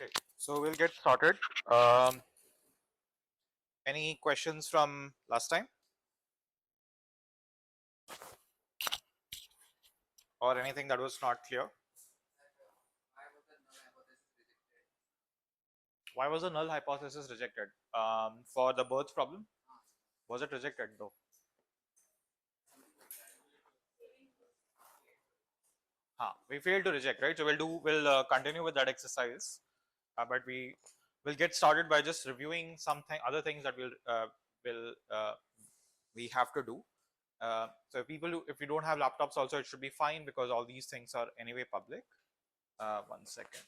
Okay, so we'll get started. Any questions from last time or anything that was not clear? Why was the null hypothesis rejected? For the birth problem? Was it rejected though? We failed to reject, right? So we'll continue with that exercise, but will get started by just reviewing something other things that will we have to do. So if you don't have laptops, also it should be fine because all these things are anyway public. 1 second.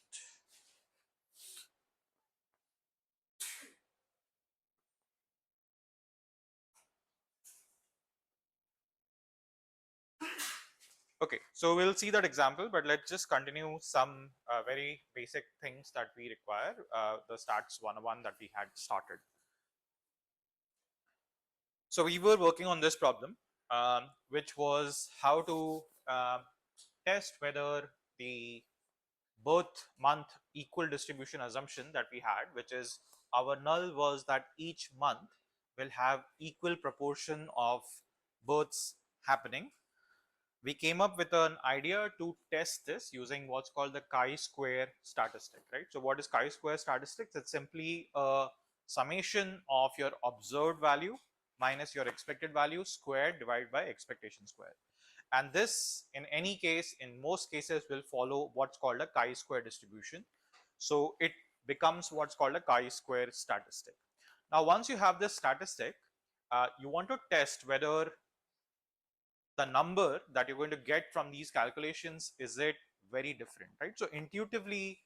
Okay, so we'll see that example, but let's just continue some very basic things that we require, the stats 101 that we had started. So we were working on this problem, which was how to test whether the birth month equal distribution assumption that we had, which is our null was that each month will have equal proportion of births happening. We came up with an idea to test this using what's called the chi-square statistic, right? So what is chi-square statistics? It's simply a summation of your observed value minus your expected value squared divided by expectation square. And this, in any case, in most cases, will follow what's called a chi-square distribution. So it becomes what's called a chi-square statistic. Now, once you have this statistic, you want to test whether the number that you're going to get from these calculations, is it very different, right? So intuitively,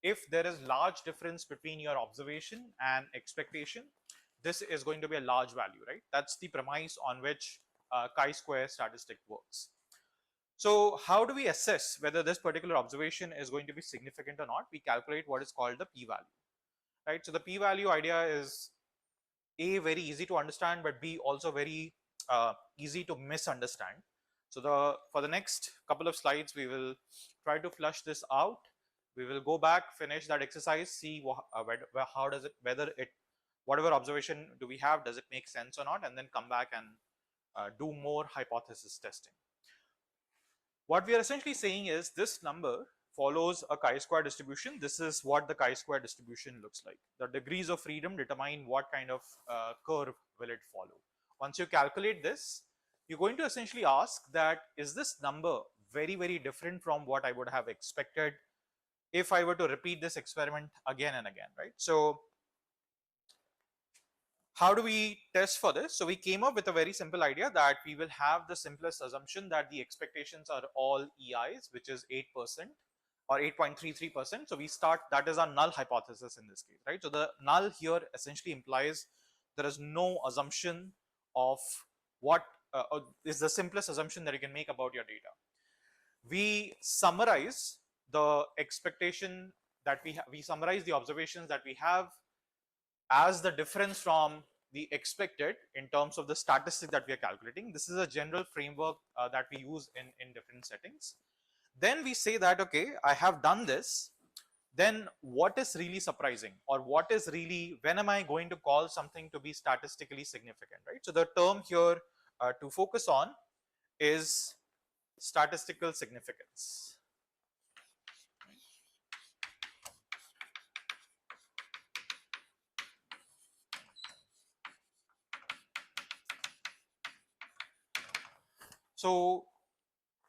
if there is large difference between your observation and expectation, this is going to be a large value, right? That's the premise on which chi-square statistic works. So how do we assess whether this particular observation is going to be significant or not? We calculate what is called the p-value, right? So the p-value idea is A, very easy to understand, but B, also very easy to misunderstand. So for the next couple of slides, we will try to flush this out. We will go back, finish that exercise, see how does it, whether it, whatever observation do we have, does it make sense or not, and then come back and do more hypothesis testing. What we are essentially saying is this number follows a chi-square distribution. This is what the chi-square distribution looks like. The degrees of freedom determine what kind of curve will it follow. Once you calculate this, you're going to essentially ask that, is this number very, very different from what I would have expected if I were to repeat this experiment again and again, right? So how do we test for this? So we came up with a very simple idea that we will have the simplest assumption that the expectations are all EIs, which is 8% or 8.33%. So we start, that is our null hypothesis in this case, right? So the null here essentially implies there is no assumption of what is the simplest assumption that you can make about your data. We summarize the expectation that we summarize the observations that we have as the difference from the expected in terms of the statistic that we are calculating. This is a general framework that we use in different settings. Then we say that, okay, I have done this. Then what is really surprising, or what is really, when am I going to call something to be statistically significant, right? So the term here to focus on is statistical significance. So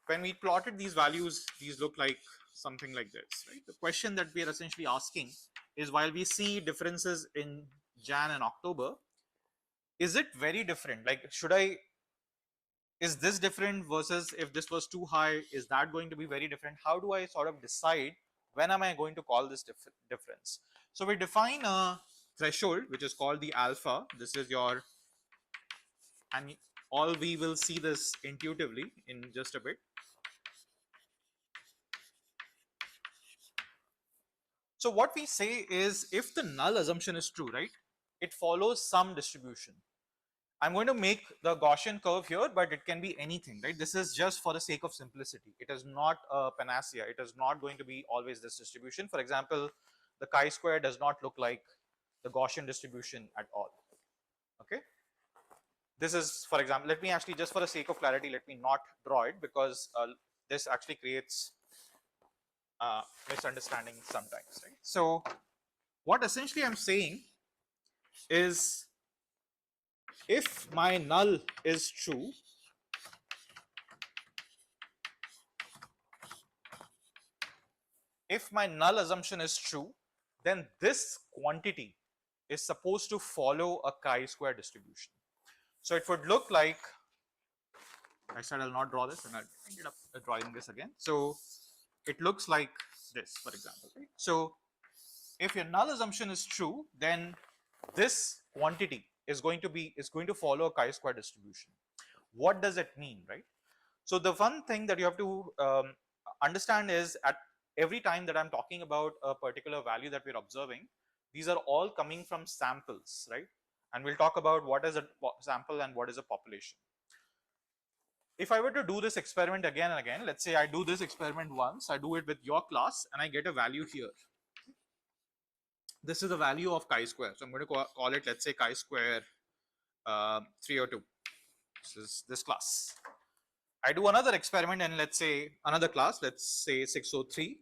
when we plotted these values, these look like something like this, right? The question that we are essentially asking is, while we see differences in Jan and October, is it very different? Like, is this different versus if this was too high, is that going to be very different? How do I sort of decide when am I going to call this difference? So we define a threshold, which is called the alpha. This is your, and all we will see this intuitively in just a bit. So what we say is, if the null assumption is true, right, it follows some distribution. I'm going to make the Gaussian curve here, but it can be anything, right? This is just for the sake of simplicity. It is not a panacea. It is not going to be always this distribution. For example, the chi-square does not look like the Gaussian distribution at all. Okay. This is, for example, let me actually, just for the sake of clarity, let me not draw it, because this actually creates misunderstanding sometimes, right? So what essentially I'm saying is, if my null is true, if my null assumption is true, then this quantity is supposed to follow a chi-square distribution. So it would look like, I said I'll not draw this, and I ended up drawing this again. So it looks like this, for example, right? So if your null assumption is true, then this quantity is going to follow a chi-square distribution. What does it mean, right? So the one thing that you have to understand is, at every time that I'm talking about a particular value that we're observing, these are all coming from samples, right? And we'll talk about what is a sample and what is a population. If I were to do this experiment again and again, let's say I do this experiment once, I do it with your class, and I get a value here. This is the value of chi-square. So I'm going to call it, let's say, chi-square 302. This is this class. I do another experiment in, let's say, another class, let's say 603,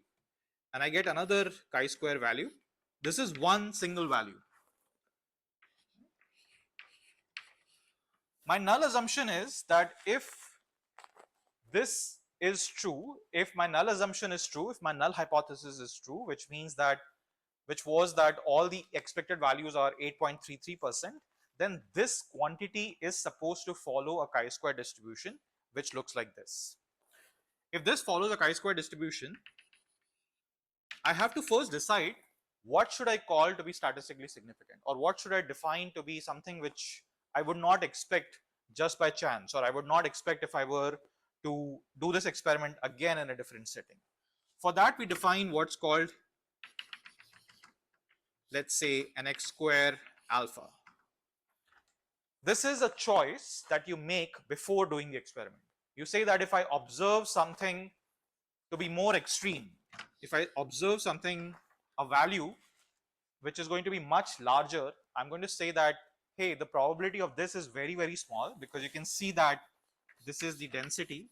and I get another chi-square value. This is one single value. My null assumption is that if this is true, if my null assumption is true, if my null hypothesis is true, which means that, which was that all the expected values are 8.33%, then this quantity is supposed to follow a chi-square distribution, which looks like this. If this follows a chi-square distribution, I have to first decide what should I call to be statistically significant, or what should I define to be something which I would not expect just by chance, or I would not expect if I were to do this experiment again in a different setting. For that, we define what's called, let's say, an x square alpha. This is a choice that you make before doing the experiment. You say that if I observe something to be more extreme, if I observe something, a value which is going to be much larger, I'm going to say that, hey, the probability of this is very, very small, because you can see that this is the density,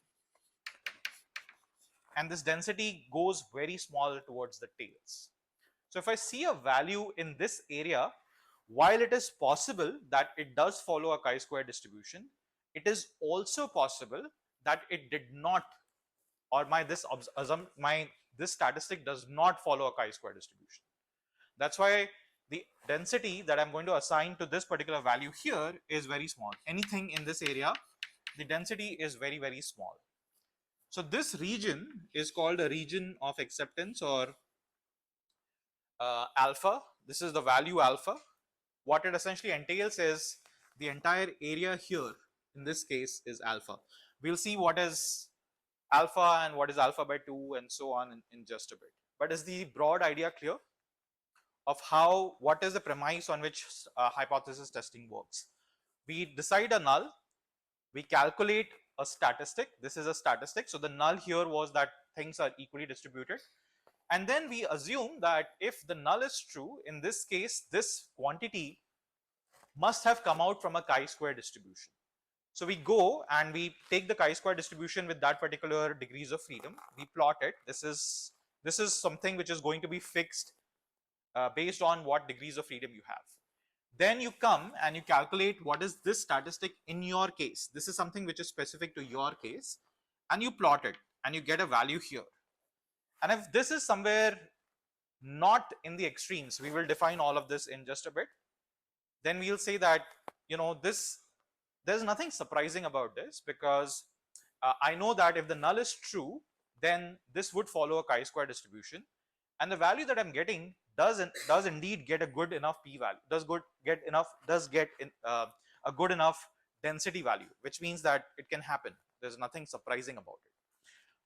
and this density goes very small towards the tails. So if I see a value in this area, while it is possible that it does follow a chi-square distribution, it is also possible that it did not, or this statistic does not follow a chi-square distribution. That's why the density that I'm going to assign to this particular value here is very small. Anything in this area, the density is very, very small. So this region is called a region of acceptance, or alpha. This is the value alpha. What it essentially entails is the entire area here, in this case, is alpha. We'll see what is alpha and what is alpha by 2 and so on in just a bit. But is the broad idea clear of how, what is the premise on which hypothesis testing works? We decide a null, we calculate a statistic. This is a statistic. So the null here was that things are equally distributed. And then we assume that if the null is true, in this case, this quantity must have come out from a chi-square distribution. So we go and we take the chi-square distribution with that particular degrees of freedom. We plot it. This is something which is going to be fixed based on what degrees of freedom you have. Then you come and you calculate what is this statistic in your case. This is something which is specific to your case, and you plot it and you get a value here. And if this is somewhere not in the extremes, we will define all of this in just a bit. Then we'll say that, you know, there's nothing surprising about this, because I know that if the null is true, then this would follow a chi-square distribution, and the value that I'm getting does indeed get a good enough p-value, does get a good enough density value, which means that it can happen. There's nothing surprising about it.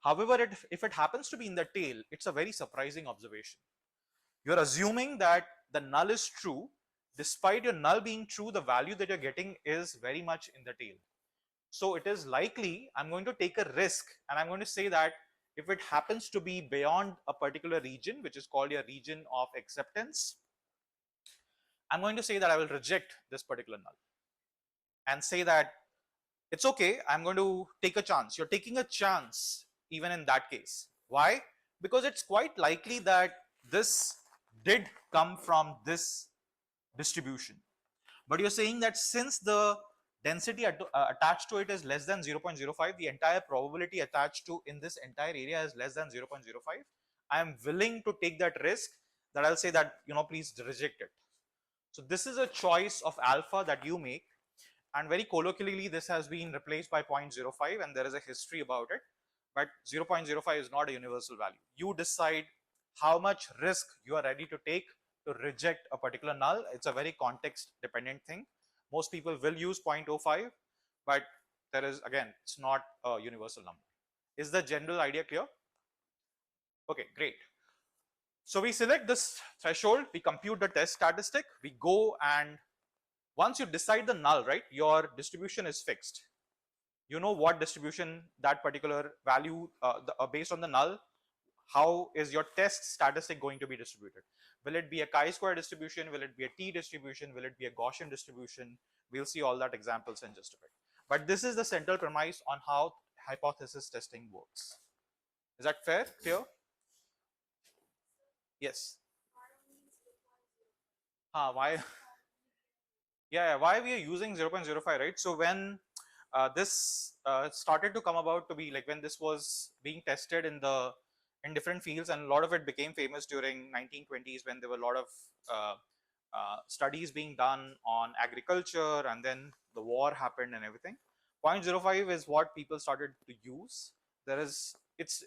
However, if it happens to be in the tail, it's a very surprising observation. You're assuming that the null is true. Despite your null being true, the value that you're getting is very much in the tail. So it is likely I'm going to take a risk, and I'm going to say that If it happens to be beyond a particular region, which is called a region of acceptance, I'm going to say that I will reject this particular null and say that it's okay, I'm going to take a chance. You're taking a chance even in that case. Why? Because it's quite likely that this did come from this distribution. But you're saying that since the density attached to it is less than 0.05, the entire probability attached to in this entire area is less than 0.05. I am willing to take that risk that I'll say that, please reject it. So this is a choice of alpha that you make, and very colloquially this has been replaced by 0.05, and there is a history about it, but 0.05 is not a universal value. You decide how much risk you are ready to take to reject a particular null. It's a very context dependent thing. Most people will use 0.05, but there is, again, it's not a universal number. Is the general idea clear? Okay, great. So we select this threshold, we compute the test statistic, we go, and once you decide the null, right, your distribution is fixed. You know what distribution that particular value, based on the null, how is your test statistic going to be distributed? Will it be a chi-square distribution? Will it be a t distribution? Will it be a Gaussian distribution? We'll see all that examples in just a bit. But this is the central premise on how hypothesis testing works. Is that fair? Clear? Yes. Why? Yeah, why we are using 0.05, right? So when this started to come about to be like when this was being tested in different fields, and a lot of it became famous during 1920s when there were a lot of studies being done on agriculture, and then the war happened and everything. 0.05 is what people started to use. There is it's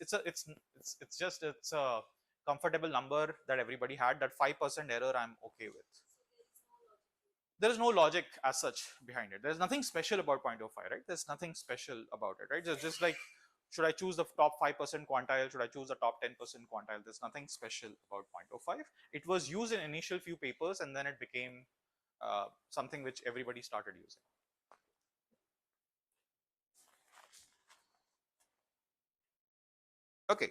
just it's a comfortable number that everybody had. That 5% error I'm okay with. There is no logic as such behind it. There's nothing special about 0.05, right? There's nothing special about it, right? Just like, should I choose the top 5% quantile? Should I choose the top 10% quantile? There's nothing special about 0.05. It was used in initial few papers, and then it became something which everybody started using. Okay,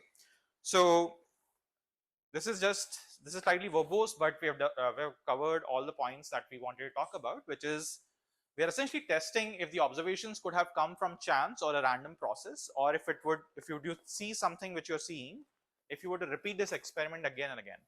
so this is slightly verbose, but we have covered all the points that we wanted to talk about, which is we are essentially testing if the observations could have come from chance or a random process, or if you do see something which you're seeing, if you were to repeat this experiment again and again.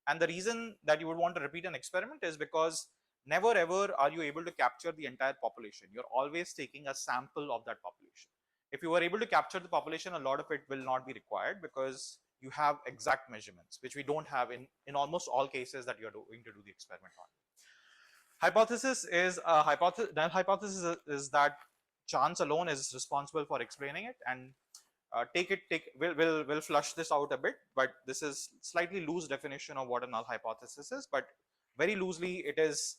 And the reason that you would want to repeat an experiment is because never ever are you able to capture the entire population. You're always taking a sample of that population. If you were able to capture the population, a lot of it will not be required because you have exact measurements, which we don't have in almost all cases that you're going to do the experiment on. Hypothesis is null hypothesis is that chance alone is responsible for explaining it, and we'll flush this out a bit, but this is slightly loose definition of what a null hypothesis is, but very loosely it is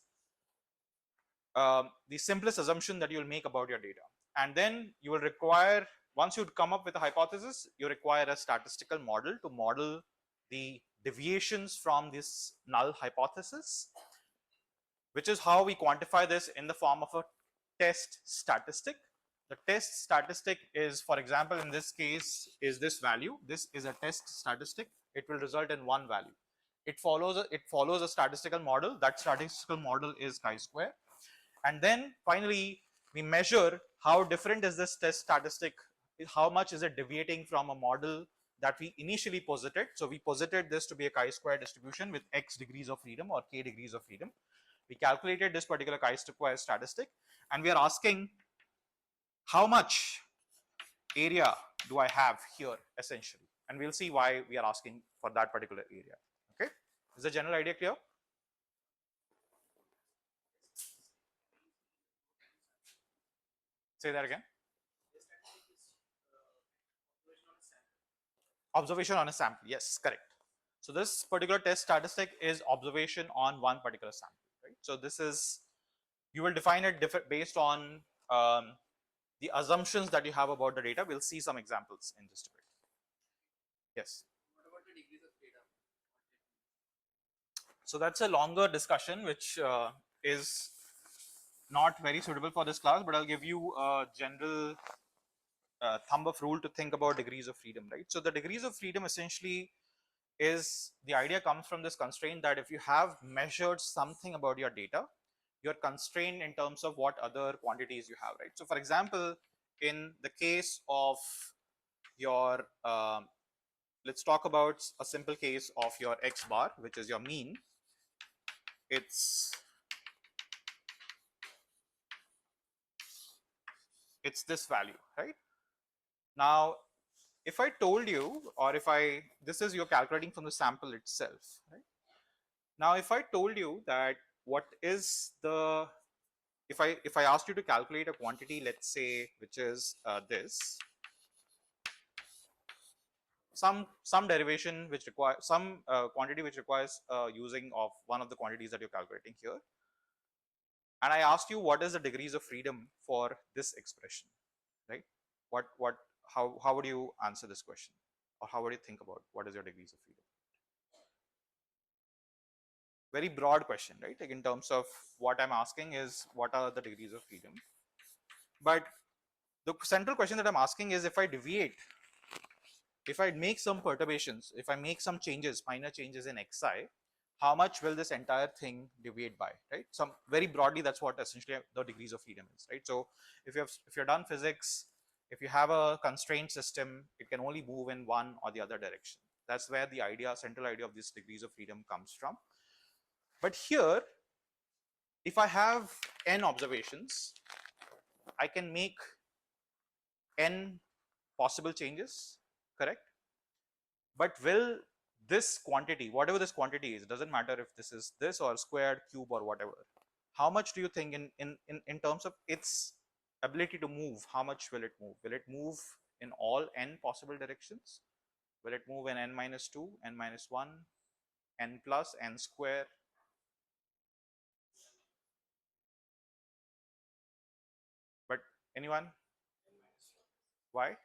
the simplest assumption that you'll make about your data. And then you will require, once you come up with a hypothesis, you require a statistical model to model the deviations from this null hypothesis, which is how we quantify this in the form of a test statistic. The test statistic is, for example, in this case, is this value. This is a test statistic. It will result in one value. It follows a statistical model. That statistical model is chi-square. And then finally, we measure how different is this test statistic, how much is it deviating from a model that we initially posited. So we posited this to be a chi-square distribution with x degrees of freedom or k degrees of freedom. We calculated this particular chi-square statistic, and we are asking how much area do I have here essentially, and we'll see why we are asking for that particular area. Okay, is the general idea clear? Say that again. Observation on a sample. Yes, correct. So this particular test statistic is observation on one particular sample, right? So this is, you will define it based on the assumptions that you have about the data. We'll see some examples in just a bit. Yes. What about the degrees of freedom? So that's a longer discussion, which is not very suitable for this class, but I'll give you a general thumb of rule to think about degrees of freedom, right? So the degrees of freedom essentially is the idea comes from this constraint that if you have measured something about your data, you're constrained in terms of what other quantities you have, right? So for example, in the case of your let's talk about a simple case of your x bar, which is your mean. It's this value, right? Now if I told you, or if I, this is you're calculating from the sample itself, right? Now if I told you that what is the, if I asked you to calculate a quantity, let's say, which is this, some derivation which requires some quantity which requires using of one of the quantities that you're calculating here, and I asked you what is the degrees of freedom for this expression, right? What how would you answer this question, or how would you think about what is your degrees of freedom? Very broad question, right? Like in terms of what I'm asking is what are the degrees of freedom, but the central question that I'm asking is if I deviate, if I make some perturbations, if I make some changes, minor changes in xi, how much will this entire thing deviate by, right? Some very broadly, that's what essentially the degrees of freedom is, right? So if you're done physics, if you have a constrained system, it can only move in one or the other direction. That's where the idea, central idea of these degrees of freedom comes from. But here, if I have n observations, I can make n possible changes, correct? But will this quantity, whatever this quantity is, it doesn't matter if this is this or squared, cube, or whatever, how much do you think in terms of its ability to move, how much will it move? Will it move in all n possible directions? Will it move in n minus 2, n minus 1, n plus, n square? But anyone? Why?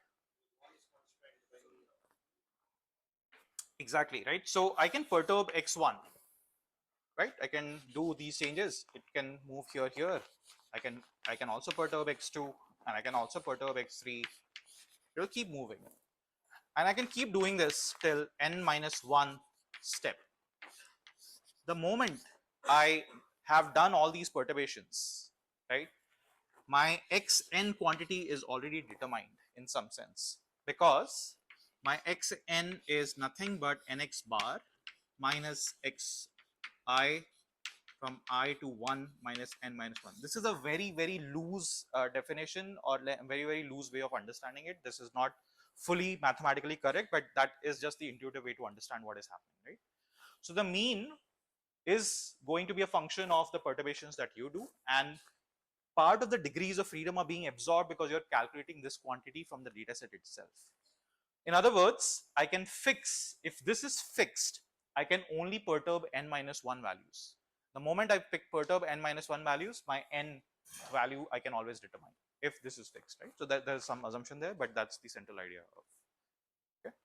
Exactly, right? So I can perturb x1, right? I can do these changes. It can move here, here. I can also perturb x2, and I can also perturb x3. It will keep moving, and I can keep doing this till n minus 1 step. The moment I have done all these perturbations, right, my xn quantity is already determined in some sense, because my xn is nothing but nx bar minus xi from I to 1 minus n minus 1. This is a very, very loose definition, or very, very loose way of understanding it. This is not fully mathematically correct, but that is just the intuitive way to understand what is happening, right? So the mean is going to be a function of the perturbations that you do, and part of the degrees of freedom are being absorbed because you're calculating this quantity from the data set itself. In other words, I can fix, if this is fixed, I can only perturb n minus 1 values. The moment I pick perturb n minus 1 values, my n value I can always determine if this is fixed, right? So that there's some assumption there, but that's the central idea of. Okay.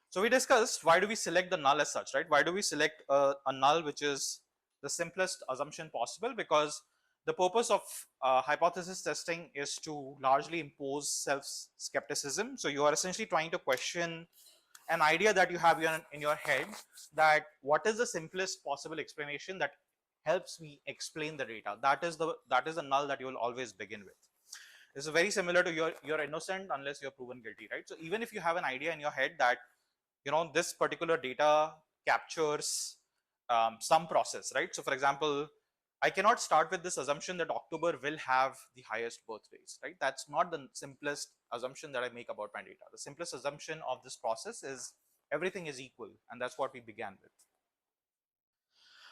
So we discussed why do we select the null as such, right? Why do we select a null which is the simplest assumption possible? Because the purpose of hypothesis testing is to largely impose self-skepticism. So you are essentially trying to question an idea that you have in your head, that what is the simplest possible explanation that helps me explain the data. That is the null that you will always begin with. This is very similar to you're innocent unless you're proven guilty, right? So even if you have an idea in your head that this particular data captures some process, right? So for example, I cannot start with this assumption that October will have the highest birth rates, right? That's not the simplest assumption that I make about my data. The simplest assumption of this process is everything is equal, and that's what we began with.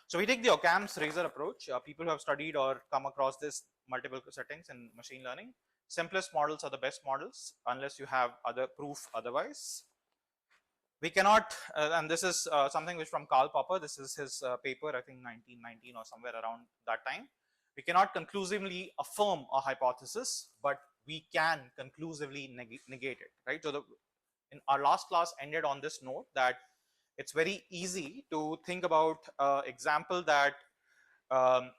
So we take the Occam's razor approach. People who have studied or come across this multiple settings in machine learning, simplest models are the best models unless you have other proof otherwise. We cannot, and this is something which from Karl Popper, this is his paper, I think 1919 or somewhere around that time. We cannot conclusively affirm a hypothesis, but we can conclusively negate it, right? So in our last class ended on this note that it's very easy to think about example that um,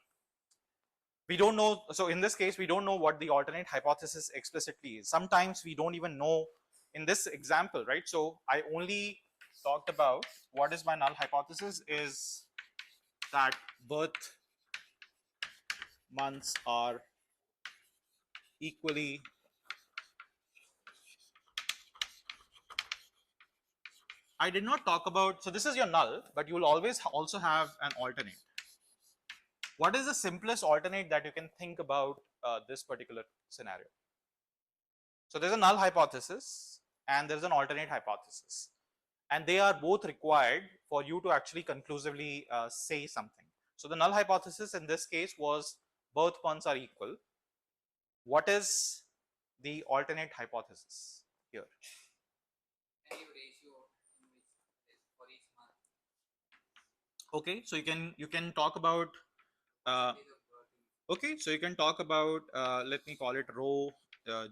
we don't know. So in this case, we don't know what the alternate hypothesis explicitly is. Sometimes we don't even know in this example, right? So I only talked about what is my null hypothesis is that birth months are equally I did not talk about, so this is your null, but you will always also have an alternate. What is the simplest alternate that you can think about this particular scenario? So there's a null hypothesis and there's an alternate hypothesis, and they are both required for you to actually conclusively say something. So the null hypothesis in this case was both months are equal. What is the alternate hypothesis here? Okay, so you can talk about okay, so you can talk about let me call it row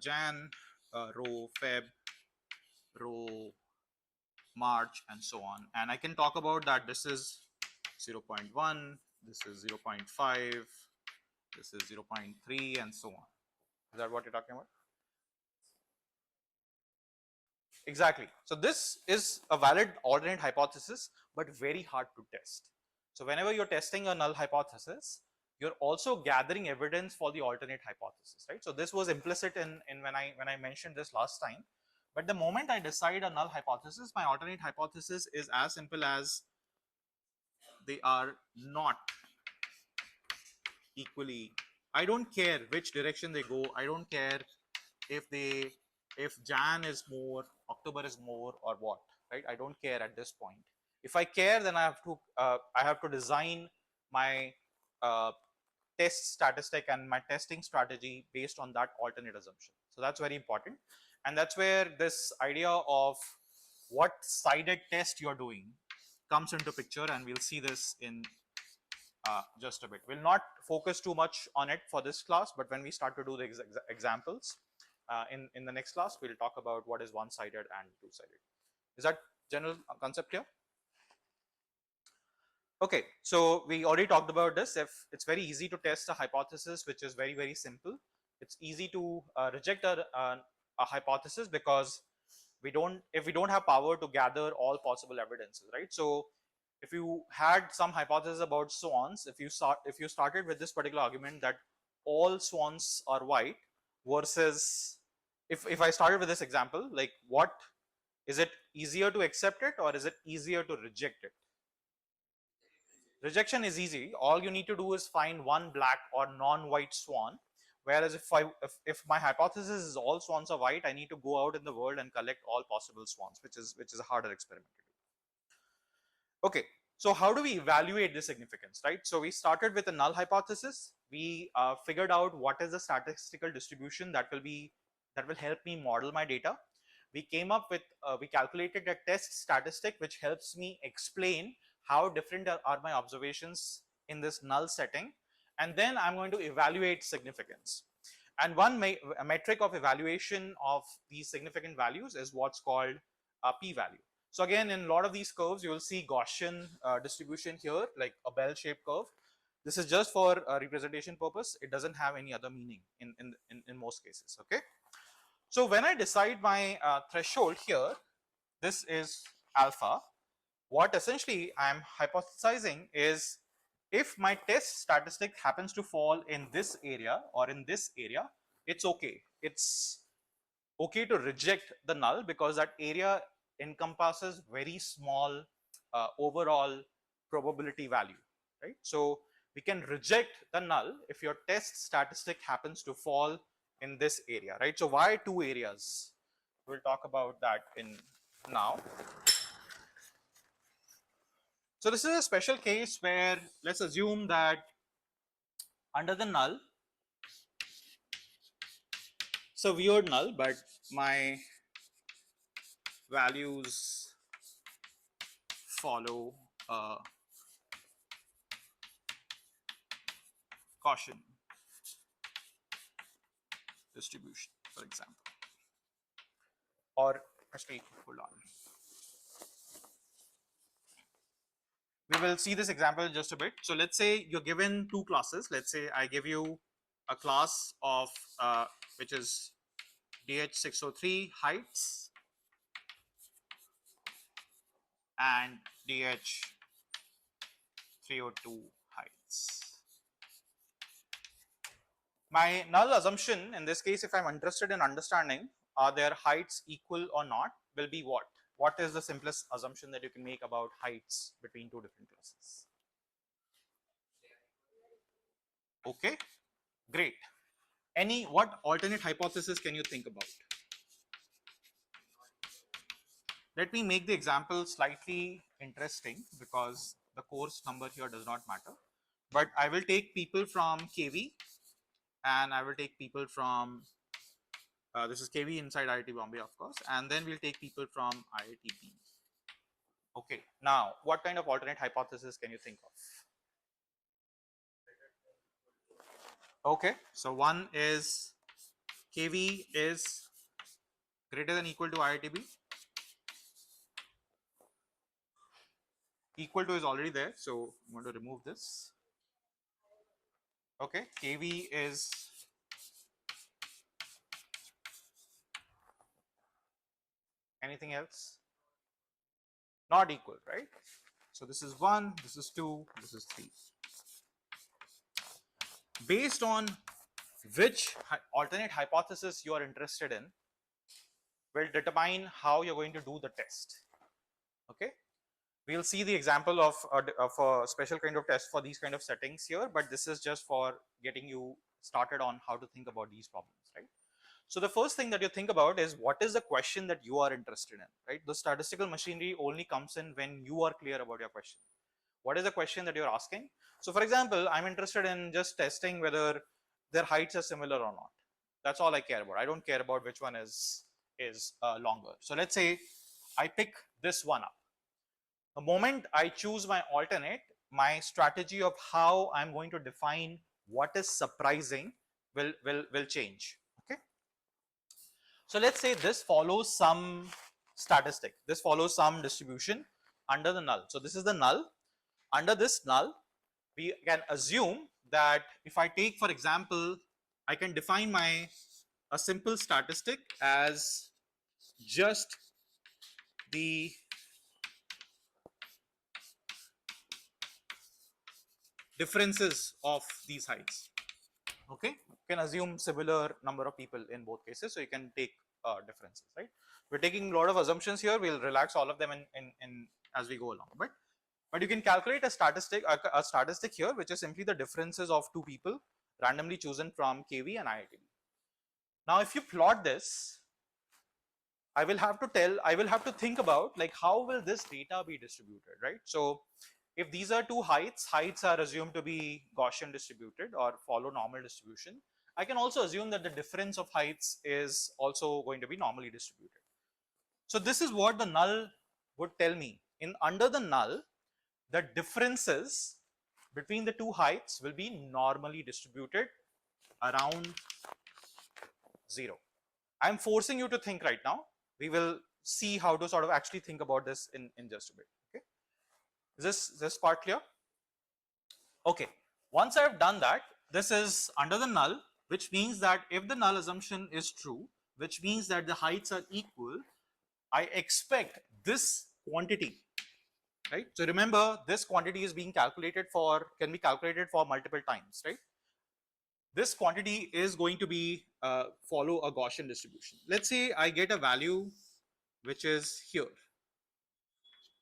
Jan, row Feb, row March, and so on. And I can talk about that this is 0.1, this is 0.5, this is 0.3, and so on. Is that what you're talking about? Exactly. So this is a valid alternate hypothesis, but very hard to test. So whenever you're testing a null hypothesis, you're also gathering evidence for the alternate hypothesis, right? So this was implicit in when I mentioned this last time. But the moment I decide a null hypothesis, my alternate hypothesis is as simple as they are not equally. I don't care which direction they go. I don't care if Jan is more, October is more, or what, right? I don't care at this point. If I care, then I have to design my test statistic and my testing strategy based on that alternate assumption. So that's very important, and that's where this idea of what sided test you're doing comes into picture, and we'll see this in just a bit. We'll not focus too much on it for this class, but when we start to do the examples in the next class, we'll talk about what is one-sided and two-sided. Is that general concept here? Okay, so we already talked about this. If it's very easy to test a hypothesis, which is very, very simple. It's easy to reject a hypothesis because if we don't have power to gather all possible evidences, right? So if you had some hypothesis about swans, if you started with this particular argument that all swans are white versus if I started with this example, like what is it easier to accept it or is it easier to reject it? Rejection is easy. All you need to do is find one black or non-white swan. Whereas if my hypothesis is all swans are white, I need to go out in the world and collect all possible swans, which is a harder experiment to do. Okay, so how do we evaluate the significance, right? So we started with a null hypothesis. We figured out what is the statistical distribution that will help me model my data. We came up with we calculated a test statistic which helps me explain how different are my observations in this null setting, and then I'm going to evaluate significance. And one metric of evaluation of these significant values is what's called a p-value. So again, in a lot of these curves, you will see Gaussian distribution here, like a bell-shaped curve. This is just for representation purpose. It doesn't have any other meaning in most cases. Okay. So when I decide my threshold here, this is alpha. What essentially I'm hypothesizing is if my test statistic happens to fall in this area or in this area, it's okay. It's okay to reject the null because that area encompasses very small overall probability value, right? So we can reject the null if your test statistic happens to fall in this area, right? So why two areas? We'll talk about that in now. So this is a special case where let's assume that under the null, it's a weird null, but my values follow a Gaussian distribution, for example. Or actually, hold on. We will see this example in just a bit. So let's say you're given two classes. Let's say I give you a class of which is DH603 heights and DH302 heights. My null assumption in this case, if I'm interested in understanding are their heights equal or not, will be what? What is the simplest assumption that you can make about heights between two different classes? Okay, great. What alternate hypothesis can you think about? Let me make the example slightly interesting because the course number here does not matter. But I will take people from KV and I will take people from this is KV inside IIT Bombay, of course, and then we'll take people from IIT. Okay, now what kind of alternate hypothesis can you think of? Okay, so one is KV is greater than equal to IITB. Equal to is already there, so I'm going to remove this. Okay, KV is anything else? Not equal, right? So this is 1, this is 2, this is 3. Based on which alternate hypothesis you are interested in will determine how you're going to do the test. Okay, we'll see the example of a special kind of test for these kind of settings here, but this is just for getting you started on how to think about these problems, right? So the first thing that you think about is what is the question that you are interested in, right? The statistical machinery only comes in when you are clear about your question. What is the question that you're asking? So for example, I'm interested in just testing whether their heights are similar or not. That's all I care about. I don't care about which one is longer. So let's say I pick this one up. The moment I choose my alternate, my strategy of how I'm going to define what is surprising will change. Okay. So let's say this follows some statistic. This follows some distribution under the null. So this is the null. Under this null, we can assume that if I take, for example, I can define a simple statistic as just the differences of these heights. Okay, you can assume similar number of people in both cases, so you can take differences, right? We're taking a lot of assumptions here. We'll relax all of them in as we go along, but you can calculate a statistic here, which is simply the differences of two people randomly chosen from KV and IITB. Now, if you plot this, I will have to think about like how will this data be distributed, right? So if these are two heights are assumed to be Gaussian distributed or follow normal distribution. I can also assume that the difference of heights is also going to be normally distributed. So this is what the null would tell me. Under the null, the differences between the two heights will be normally distributed around 0. I'm forcing you to think right now. We will see how to sort of actually think about this in just a bit. Okay, is this part clear? Okay, once I've done that, this is under the null, which means that if the null assumption is true, which means that the heights are equal, I expect this quantity, right? So remember, this quantity is being calculated for, can be calculated for multiple times, right? This quantity is going to be follow a Gaussian distribution. Let's say I get a value which is here.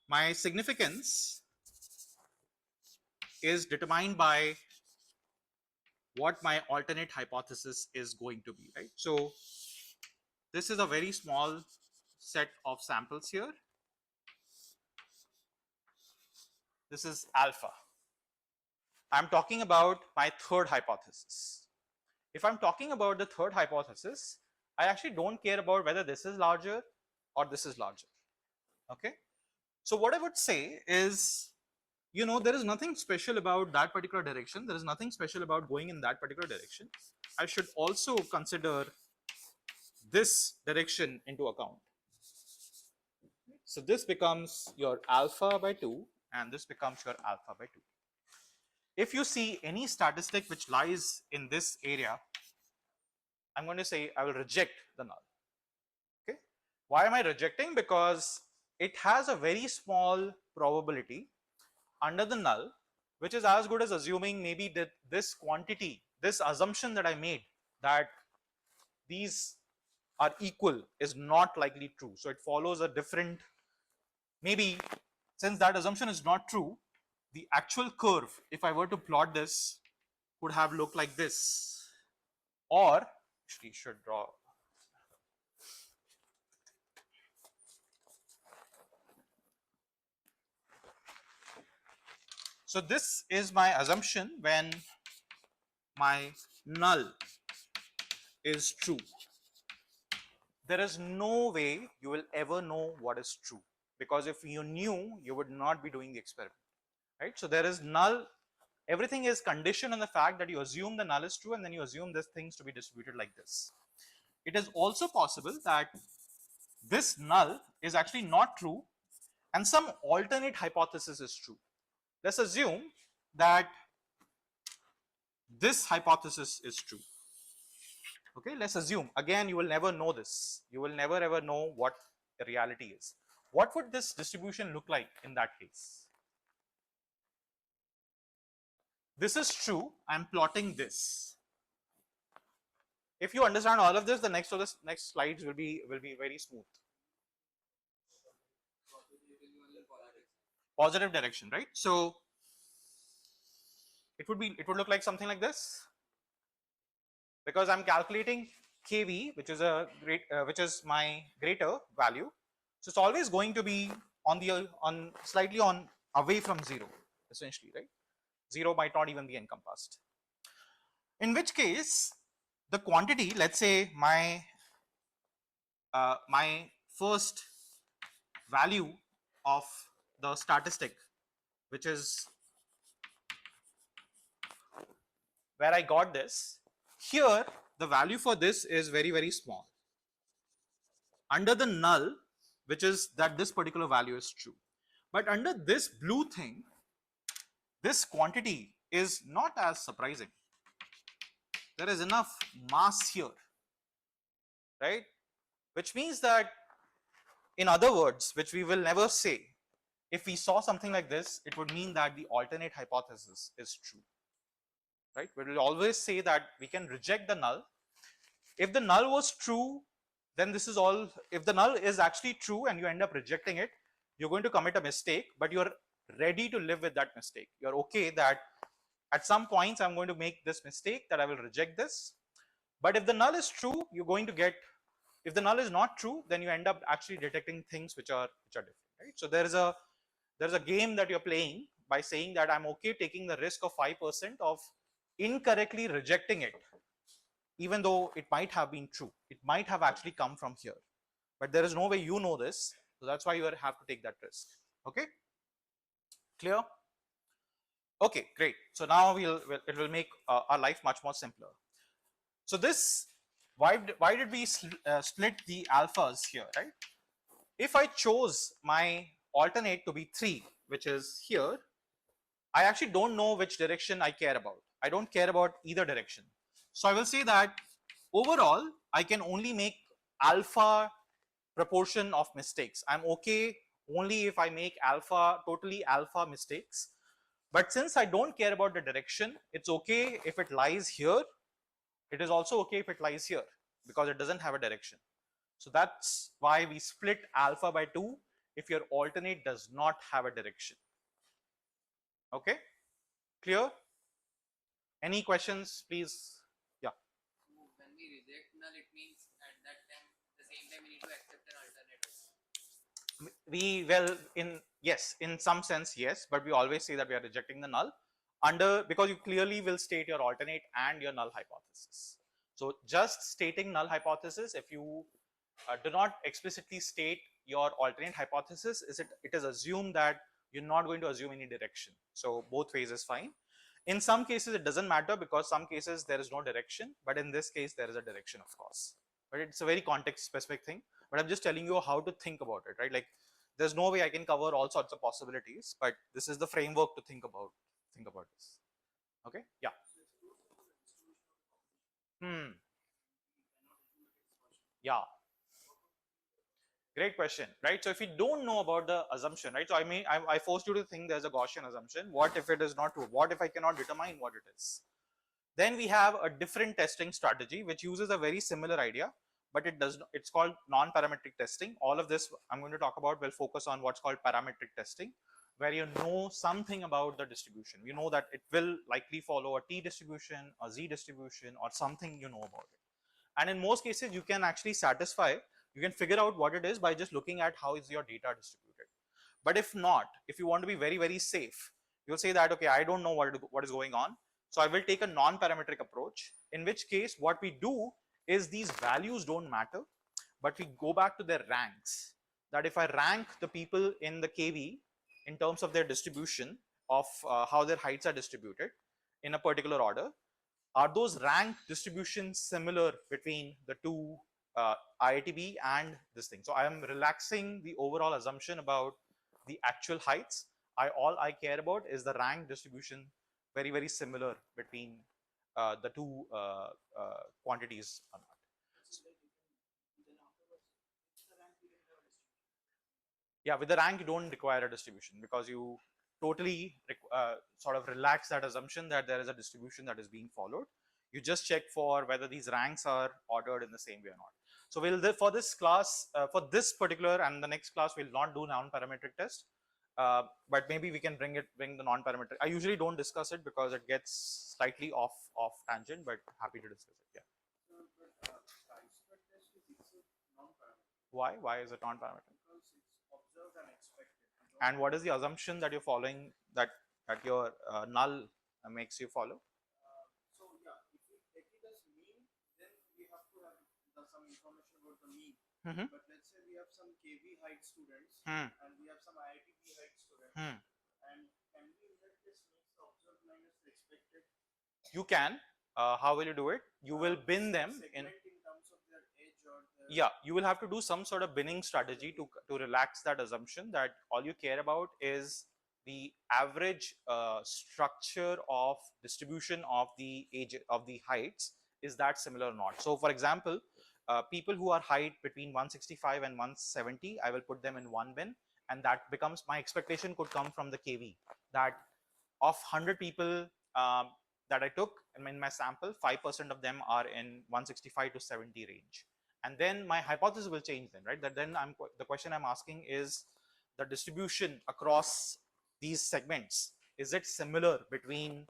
My significance is determined by what my alternate hypothesis is going to be, right? So this is a very small set of samples here. This is alpha. I'm talking about my third hypothesis. If I'm talking about the third hypothesis, I actually don't care about whether this is larger or this is larger. Okay. So what I would say is, you know, there is nothing special about that particular direction. There is nothing special about going in that particular direction. I should also consider this direction into account. So this becomes your alpha by 2 and this becomes your alpha by 2. if you see any statistic which lies in this area, I'm going to say I will reject the null. Okay. Why am I rejecting? Because it has a very small probability under the null, which is as good as assuming maybe that this quantity, this assumption that I made that these are equal is not likely true. So it follows a different, maybe since that assumption is not true, the actual curve, if I were to plot this, would have looked like this, or actually should draw. So this is my assumption when my null is true. There is no way you will ever know what is true, because if you knew, you would not be doing the experiment, right? So there is null, everything is conditioned on the fact that you assume the null is true and then you assume these things to be distributed like this. It is also possible that this null is actually not true and some alternate hypothesis is true. Let's assume that this hypothesis is true. Okay, let's assume, again, you will never know this. You will never ever know what the reality is. What would this distribution look like in that case? This is true. I'm plotting this. If you understand all of this, the next slides will be very smooth. Positive direction, right? So it would look like something like this, because I'm calculating kV, which is which is my greater value. So it's always going to be on slightly on away from zero, essentially, right? Zero might not even be encompassed. In which case, the quantity, let's say my my first value of the statistic, which is where I got this, here the value for this is very small. Under the null, which is that this particular value is true. But under this blue thing, this quantity is not as surprising. There is enough mass here, right? Which means that, in other words, which we will never say, if we saw something like this, it would mean that the alternate hypothesis is true, right? We will always say that we can reject the null. If the null was true, then this is all, if the null is actually true and you end up rejecting it, you're going to commit a mistake, but you're ready to live with that mistake. You're okay that at some points I'm going to make this mistake, that I will reject this. But if the null is true, you're going to get, if the null is not true, then you end up actually detecting things which are different, right? So there's a game that you're playing by saying that I'm okay taking the risk of 5% of incorrectly rejecting it, even though it might have been true. It might have actually come from here, but there is no way you know this. So that's why you have to take that risk. Okay, clear? Okay, great. So now it will make our life much more simpler. So this, why did we split the alphas here, right? If I chose my alternate to be 3, which is here, I actually don't know which direction I care about. I don't care about either direction. So I will say that overall, I can only make alpha proportion of mistakes. I'm okay only if I make totally alpha mistakes. But since I don't care about the direction, it's okay if it lies here. It is also okay if it lies here, because it doesn't have a direction. So that's why we split alpha by 2 if your alternate does not have a direction. Okay, clear? Any questions, please? Yeah. When we reject null, it means at that time, the same time we need to accept an alternate. Yes, in some sense, yes, but we always say that we are rejecting the null because you clearly will state your alternate and your null hypothesis. So just stating null hypothesis, if you do not explicitly state your alternate hypothesis, it is assumed that you're not going to assume any direction. So both ways is fine. In some cases it doesn't matter, because some cases there is no direction, but in this case there is a direction, of course. But it's a very context specific thing. But I'm just telling you how to think about it, right? Like, there's no way I can cover all sorts of possibilities, but this is the framework to think about this. Okay, yeah. Yeah, great question, right? So if you don't know about the assumption, right? So I mean, I forced you to think there's a Gaussian assumption. What if it is not true? What if I cannot determine what it is? Then we have a different testing strategy which uses a very similar idea, but it does not, it's called non-parametric testing. All of this I'm going to talk about will focus on what's called parametric testing, where you know something about the distribution. You know that it will likely follow a t distribution, a z distribution, or something, you know about it. And in most cases you can actually satisfy, you can figure out what it is by just looking at how is your data distributed. But if not, if you want to be very, very safe, you'll say that, okay, I don't know what is going on. So I will take a non-parametric approach, in which case what we do is these values don't matter, but we go back to their ranks. That if I rank the people in the KV in terms of their distribution of how their heights are distributed in a particular order, are those rank distributions similar between the two IITB and this thing? So I am relaxing the overall assumption about the actual heights. All I care about is the rank distribution, very, very similar between the two quantities or not. Yeah, with the rank you don't require a distribution because you totally sort of relax that assumption that there is a distribution that is being followed. You just check for whether these ranks are ordered in the same way or not. So we'll for this class, for this particular and the next class, we'll not do non-parametric test, but maybe we can bring the non-parametric. I usually don't discuss it because it gets slightly off tangent, but happy to discuss it. Yeah. Why is it non-parametric? And what is the assumption that you're following, that your null makes you follow? Mm-hmm. But let's say we have some KV height students and we have some IITB height students. And can we let this mix the observed minus the expected? You can. How will you do it? You will bin them in terms of their age or their, yeah, you will have to do some sort of binning strategy to relax that assumption that all you care about is the average structure of distribution of the age of the heights, is that similar or not. So for example, people who are height between 165 and 170, I will put them in one bin, and that becomes my expectation could come from the KV, that of 100 people that I took in my sample, 5% of them are in 165 to 70 range. And then my hypothesis will change then, right? That then the question I'm asking is the distribution across these segments, is it similar between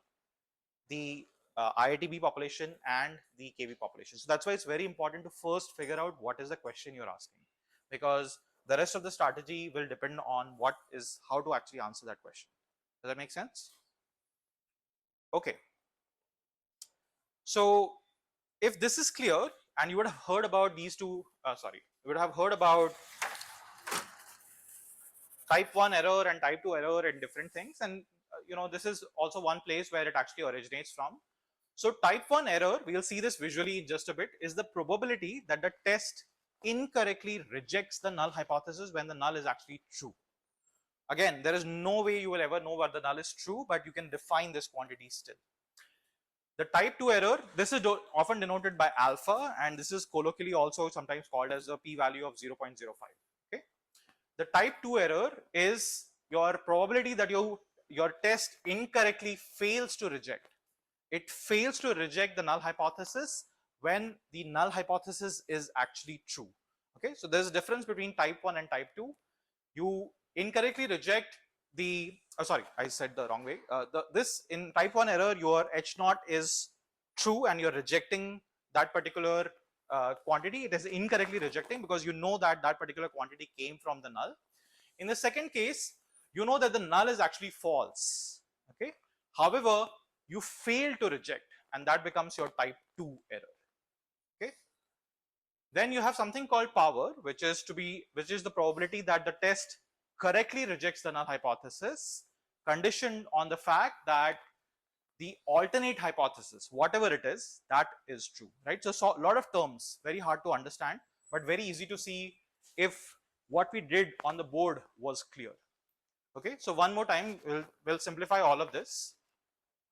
the IITB population and the KV population? So that's why it's very important to first figure out what is the question you're asking, because the rest of the strategy will depend on how to actually answer that question. Does that make sense? Okay. So if this is clear, and you would have heard about these two, you would have heard about type 1 error and type 2 error in different things, and this is also one place where it actually originates from. So type 1 error, we'll see this visually in just a bit, is the probability that the test incorrectly rejects the null hypothesis when the null is actually true. Again, there is no way you will ever know what the null is true, but you can define this quantity still. The type 2 error, this is often denoted by alpha, and this is colloquially also sometimes called as a p-value of 0.05. Okay, the type 2 error is your probability that your test incorrectly fails to reject. It fails to reject the null hypothesis when the null hypothesis is actually true. Okay, so there's a difference between type 1 and type 2. You incorrectly reject the, sorry, I said the wrong way. This in type 1 error, your H naught is true and you're rejecting that particular quantity. It is incorrectly rejecting because you know that that particular quantity came from the null. In the second case, you know that the null is actually false. Okay, however, you fail to reject, and that becomes your type 2 error. Okay, then you have something called power, which is the probability that the test correctly rejects the null hypothesis, conditioned on the fact that the alternate hypothesis, whatever it is, that is true, right? So a lot of terms, very hard to understand, but very easy to see if what we did on the board was clear. Okay, so one more time, we'll simplify all of this.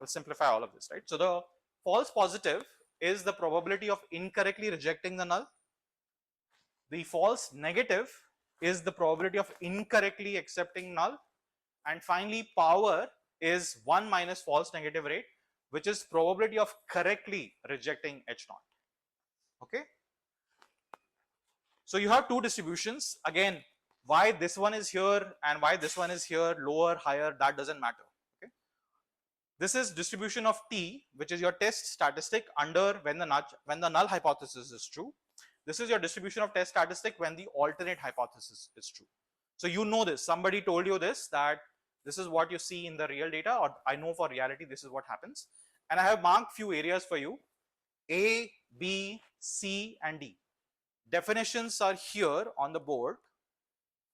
We'll simplify all of this, right? So the false positive is the probability of incorrectly rejecting the null. The false negative is the probability of incorrectly accepting null. And finally, power is 1 minus false negative rate, which is probability of correctly rejecting H naught. Okay. So you have two distributions. Again, why this one is here and why this one is here, lower, higher, that doesn't matter. Okay. This is distribution of T, which is your test statistic under when the null hypothesis is true. This is your distribution of test statistic when the alternate hypothesis is true. So you know this. Somebody told you this, that this is what you see in the real data, or I know for reality this is what happens. And I have marked few areas for you: A, B, C, and D. Definitions are here on the board.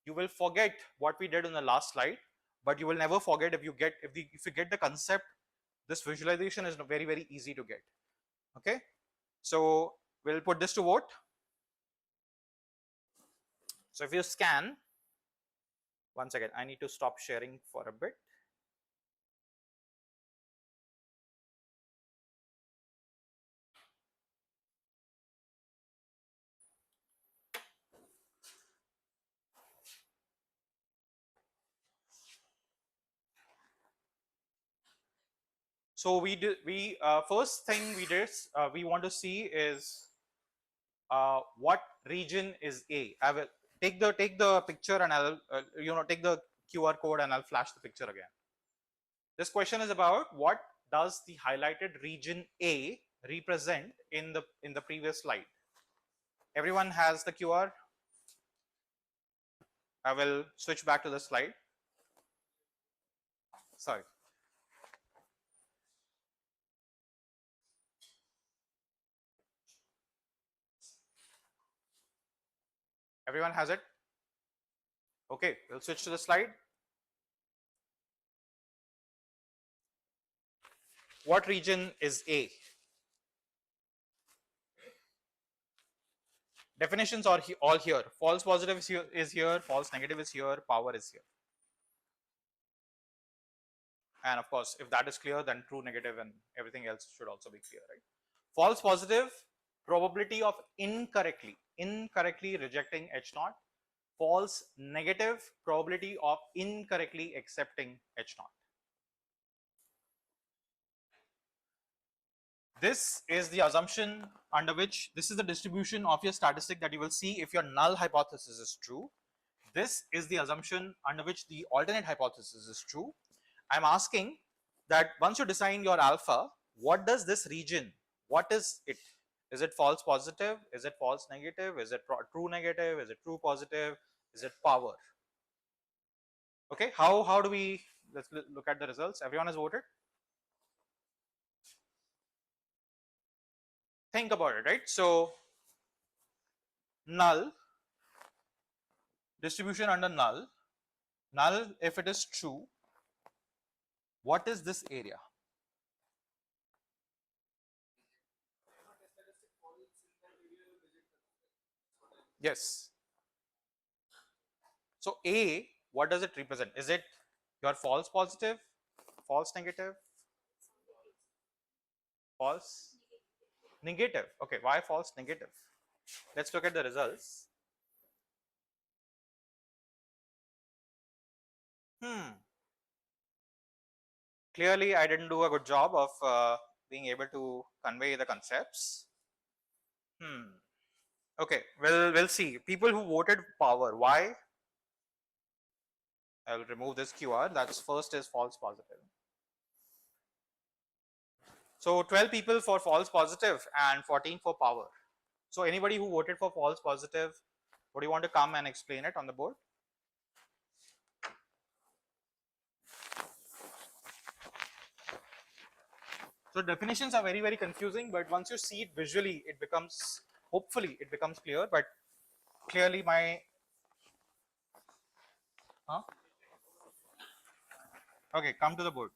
You will forget what we did in the last slide, but you will never forget if you get if you get the concept. This visualization is very easy to get. Okay, so we'll put this to vote. So if you scan, once again, I need to stop sharing for a bit. So first thing we did, we want to see is what region is A. I will take the picture and I'll take the QR code and I'll flash the picture again. This question is about what does the highlighted region A represent in the previous slide. Everyone has the QR. I will switch back to the slide. Sorry. Everyone has it? Okay, we'll switch to the slide. What region is A? Definitions are all here. False positive is here, false negative is here, power is here. And of course, if that is clear, then true negative and everything else should also be clear, right? False positive, probability of incorrectly rejecting H naught. False negative, probability of incorrectly accepting H naught. This is the assumption under which this is the distribution of your statistic that you will see if your null hypothesis is true. This is the assumption under which the alternate hypothesis is true. I'm asking that once you design your alpha, what does this region, what is it? Is it false positive? Is it false negative? Is it true negative? Is it true positive? Is it power? Okay, how do we, let's look at the results. Everyone has voted. Think about it, right? So null, distribution under null, if it is true, what is this area? Yes. So A, what does it represent? Is it your false positive, false negative, false negative? Okay, why false negative? Let's look at the results. Clearly, I didn't do a good job of being able to convey the concepts. Okay, we'll see. People who voted power, why? I'll remove this QR. That's first is false positive. So 12 people for false positive and 14 for power. So anybody who voted for false positive, would you want to come and explain it on the board? So definitions are very confusing, but once you see it visually, it becomes, hopefully it becomes clear. But clearly okay, come to the board.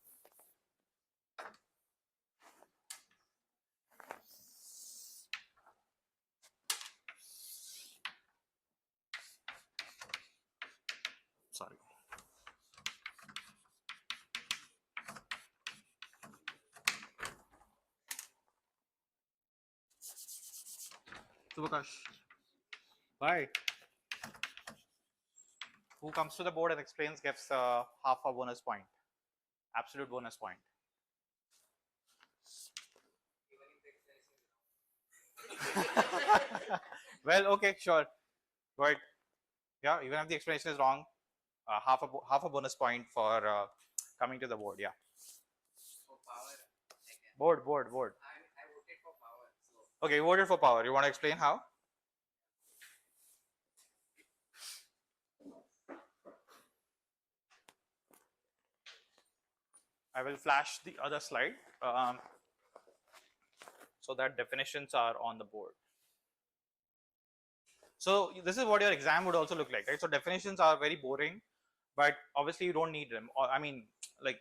Sorry. Subhakash. Bye. Who comes to the board and explains gets half a bonus point. Absolute bonus point. Well, okay, sure. Go ahead. Yeah, even if the explanation is wrong, half a bonus point for coming to the board. Yeah. For power, Board. I voted for power. So Okay, you voted for power. You want to explain how? I will flash the other slide so that definitions are on the board. So this is what your exam would also look like, right? So definitions are very boring, but obviously you don't need them. Or I mean, like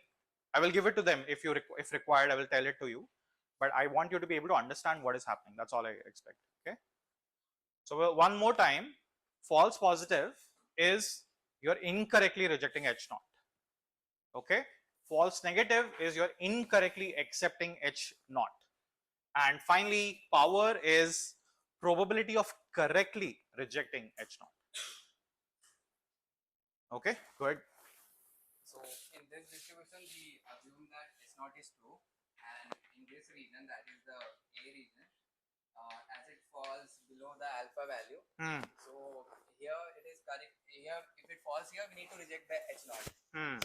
I will give it to them if if required. I will tell it to you, but I want you to be able to understand what is happening. That's all I expect. Okay. So one more time, false positive is you're incorrectly rejecting H naught. Okay. False negative is you're incorrectly accepting H naught. And finally, power is probability of correctly rejecting H naught. Okay, go ahead. So in this distribution, we assume that S naught is true, and in this region, that is the A region, as it falls below the alpha value. So here it is correct. Here, if it falls here, we need to reject the H naught.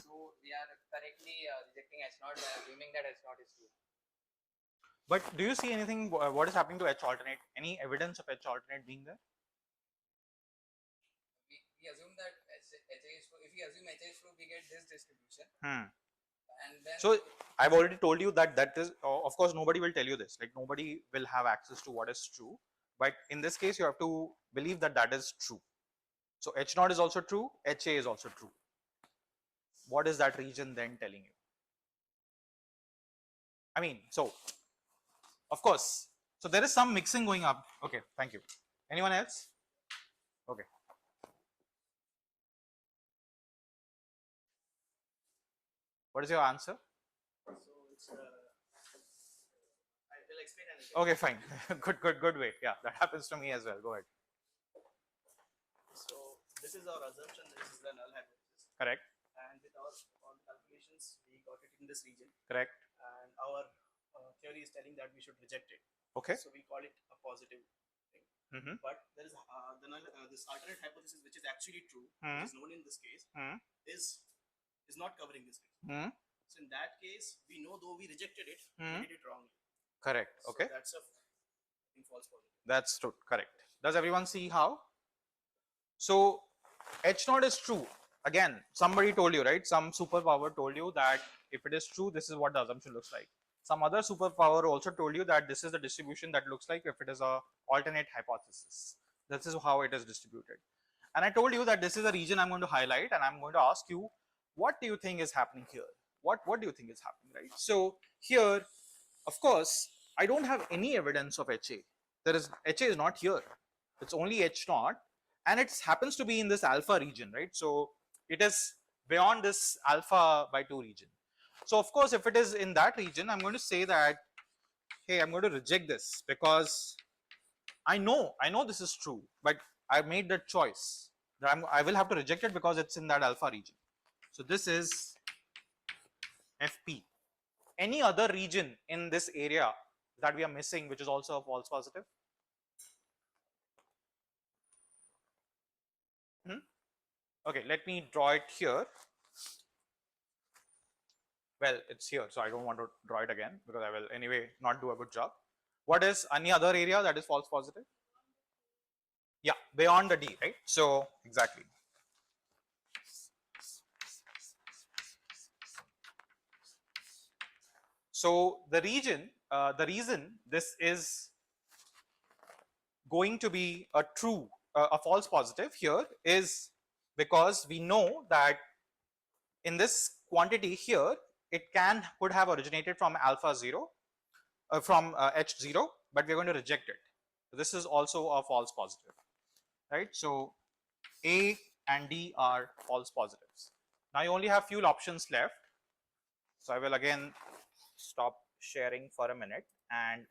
So we are correctly rejecting H naught by assuming that H naught is true. But do you see anything? What is happening to H alternate? Any evidence of H alternate being there? We assume that HA is true. If we assume HA is true, we get this distribution. And then so I've already told you that that is, of course, nobody will tell you this. Like nobody will have access to what is true. But in this case, you have to believe that that is true. So H naught is also true. HA is also true. What is that region then telling you? I mean, so of course, so there is some mixing going up. Okay, thank you. Anyone else? Okay. What is your answer? So it's I will explain and Okay, fine. Good. Wait, yeah, that happens to me as well. Go ahead. so this is our assumption. This is the null hypothesis, Correct. and with all the calculations, we got it in this region, Correct. and our theory is telling that we should reject it. Okay. So we call it a positive thing. But there is this alternate hypothesis, which is actually true, which is known in this case, is not covering this region. So in that case, we know though we rejected it, we did it wrongly. Correct. Okay. So that's a false positive. That's true. Correct. Does everyone see how? So H naught is true. Again, somebody told you, right? Some superpower told you that if it is true, this is what the assumption looks like. Some other superpower also told you that this is the distribution that looks like if it is a alternate hypothesis. This is how it is distributed. And I told you that this is a region I'm going to highlight, and I'm going to ask you, what do you think is happening here? What do you think is happening, right? So here, of course, I don't have any evidence of HA. HA is not here. It's only H naught, and it happens to be in this alpha region, right? So it is beyond this alpha by 2 region. So of course, if it is in that region, I'm going to say that, hey, I'm going to reject this because I know this is true, but I made that choice that I will have to reject it because it's in that alpha region. So this is FP. Any other region in this area that we are missing, which is also a false positive? Okay, let me draw it here. Well, it's here, so I don't want to draw it again because I will anyway not do a good job. What is any other area that is false positive? Yeah, beyond the D, right? So exactly. So the reason this is going to be a true, a false positive here is because we know that in this quantity here, it could have originated from alpha 0, from H0, but we're going to reject it. So this is also a false positive, right? So A and D are false positives. Now you only have few options left. So I will again stop sharing for a minute, and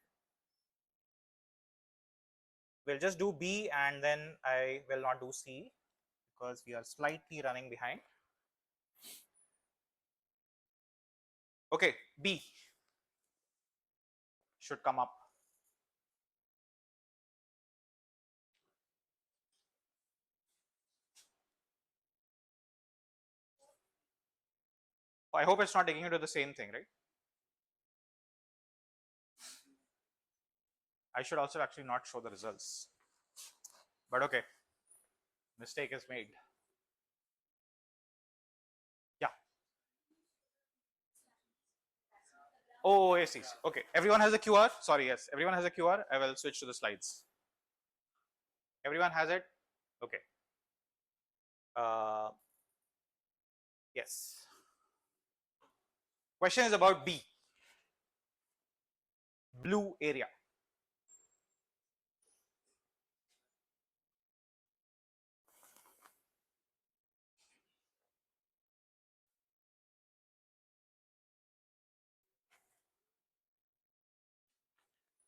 we'll just do B and then I will not do C because we are slightly running behind. Okay, B should come up. I hope it's not taking you to the same thing, right? I should also actually not show the results. But okay, mistake is made. Yeah. Oh, yes, yes. Okay, everyone has a QR? Sorry, yes, everyone has a QR. I will switch to the slides. Everyone has it? Okay. Yes. Question is about B, blue area.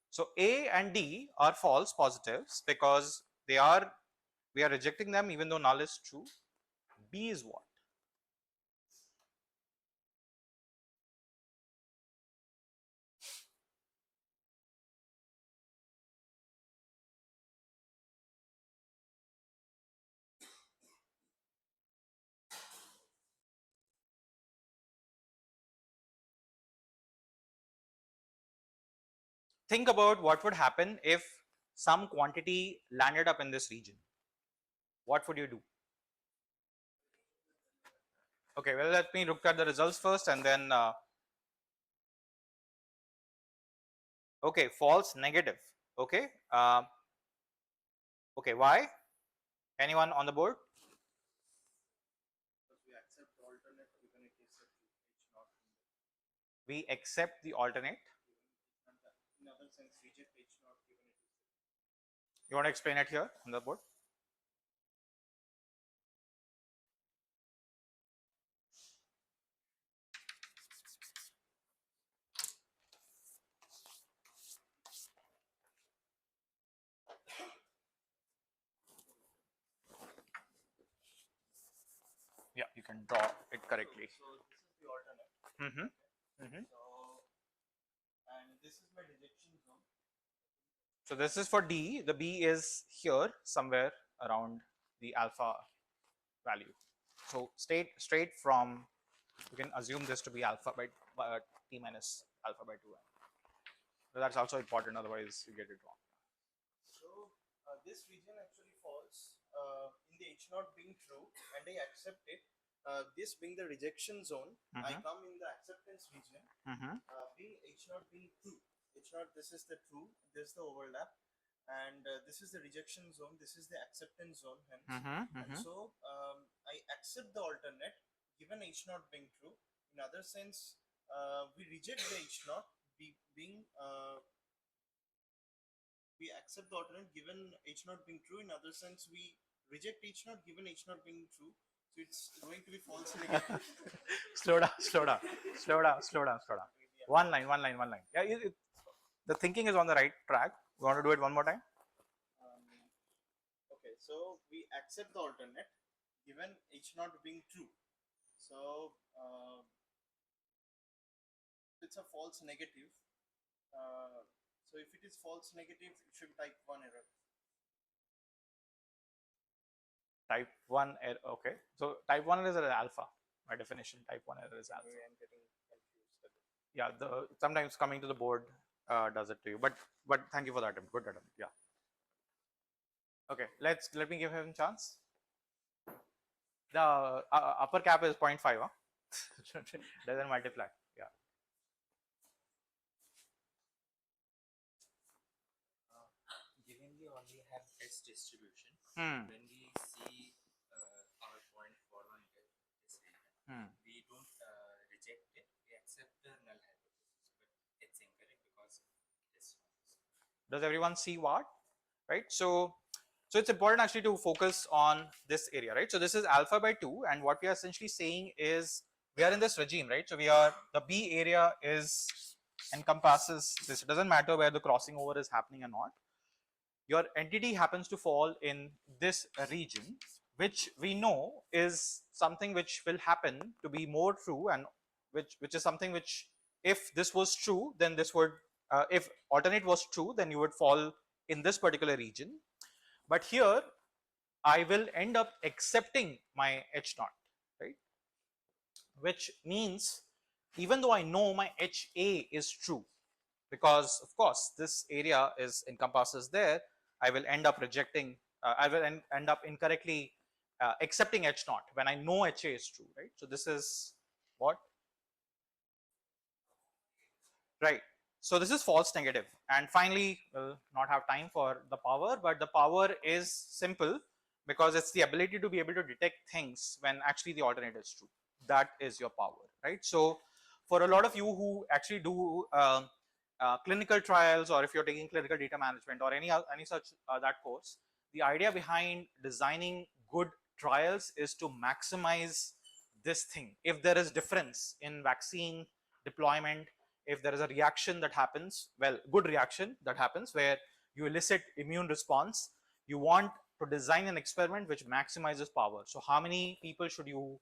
So A and D are false positives because we are rejecting them even though null is true. B is what? Think about what would happen if some quantity landed up in this region. What would you do? Okay, well, let me look at the results first and then okay, false negative. Okay, okay, why? Anyone on the board? We accept the alternate given it is H not. We accept the alternate. In other sense, reject H not given it is. You want to explain it here on the board? Yeah, you can draw it correctly. So this is the alternate. Mm-hmm. Mm-hmm. And this is my rejection zone. So this is for D. The B is here somewhere around the alpha value. So straight from, you can assume this to be alpha by T minus alpha by 2. So that's also important, otherwise you get it wrong. So this region actually falls in the H naught being true, and I accept it. This being the rejection zone, I come in the acceptance region, being H naught being true. H naught, this is the true, this is the overlap, and this is the rejection zone, this is the acceptance zone, hence. And so I accept the alternate given H naught being true. In other sense, we reject the H naught being we accept the alternate given H naught being true. In other sense, we reject H naught given H naught being true. So it's going to be false negative. slow down, slow down, slow down, slow down, slow down. One line, one line, one line. Yeah, the thinking is on the right track. You want to do it one more time? Okay, so we accept the alternate given H naught being true. So it's a false negative. So if it is false negative, it should type 1 error. Type 1 error. Okay. So type 1 is an alpha. By definition, type 1 error is alpha. I'm getting confused. Yeah, sometimes coming to the board does it to you. But thank you for that attempt. Good attempt. Yeah. Okay. Let me give him a chance. The upper cap is 0.5. Huh? Doesn't multiply. Yeah. Given we only have S distribution, when we see our point for one this region, we don't reject it, we accept the null hypothesis, but it's incorrect because this one. Does everyone see what? Right. So it's important actually to focus on this area, right? So this is alpha by 2, and what we are essentially saying is we are in this regime, right? So the B area encompasses this. It doesn't matter where the crossing over is happening or not. your entity happens to fall in this region, which we know is something which will happen to be more true, and which is something which, if this was true, then this would, if alternate was true, then you would fall in this particular region. But here I will end up accepting my H naught, right? Which means even though I know my HA is true, because of course this area is encompasses there, I will end up rejecting, I will end up incorrectly accepting H naught when I know HA is true, right? So this is what, right? So this is false negative. And finally, we'll not have time for the power, but the power is simple because it's the ability to be able to detect things when actually the alternate is true. That is your power, right? So for a lot of you who actually do clinical trials, or if you're taking clinical data management or any such that course, the idea behind designing good trials is to maximize this thing. If there is difference in vaccine deployment, if there is a reaction that happens, well, good reaction that happens where you elicit immune response, you want to design an experiment which maximizes power. So how many people should you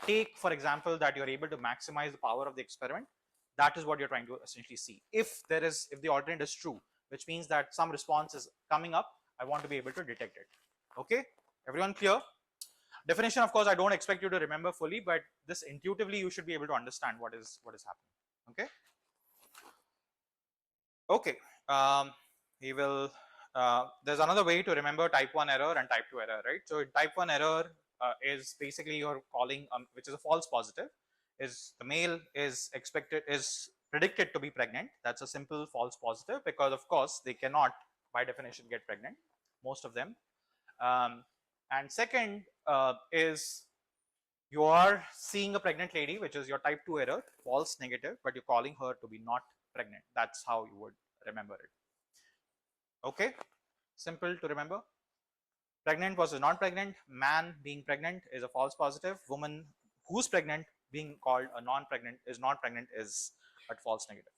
take, for example, that you're able to maximize the power of the experiment? That is what you're trying to essentially see. If the alternate is true, which means that some response is coming up, I want to be able to detect it. Okay, everyone clear? Definition, of course, I don't expect you to remember fully, but this intuitively you should be able to understand what is happening. Okay. Okay, we will, there's another way to remember type 1 error and type 2 error, right? So type 1 error is basically you're calling, which is a false positive, is the male is predicted to be pregnant. That's a simple false positive, because of course they cannot by definition get pregnant, most of them. And second is you are seeing a pregnant lady, which is your type 2 error, false negative, but you're calling her to be not pregnant. That's how you would remember it. Okay, simple to remember. Pregnant versus not pregnant. Man being pregnant is a false positive. Woman who's pregnant being called a non-pregnant is not pregnant is a false negative.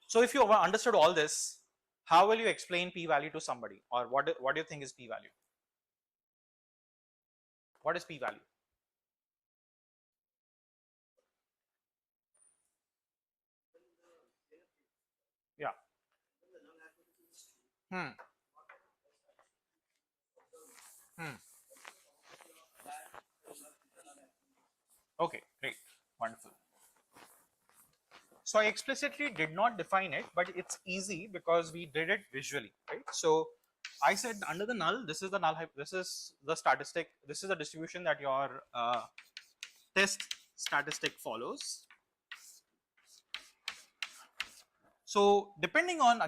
So if you understood all this, how will you explain p-value to somebody, or what do you think is p-value? What is p-value? Yeah. Hmm. Hmm. Okay, great, wonderful. So I explicitly did not define it, but it's easy because we did it visually, right? So I said under the null, this is the null, this is the statistic, this is the distribution that your test statistic follows. So depending on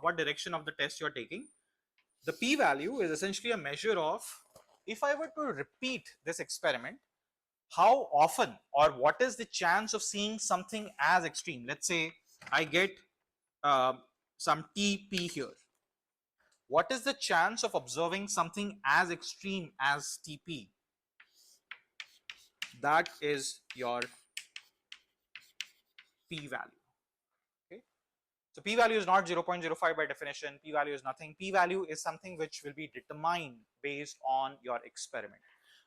what direction of the test you're taking, the p-value is essentially a measure of, if I were to repeat this experiment, how often or what is the chance of seeing something as extreme. Let's say I get some TP here. What is the chance of observing something as extreme as TP? That is your p-value. Okay, so p-value is not 0.05 by definition. P-value is nothing. P-value is something which will be determined based on your experiment.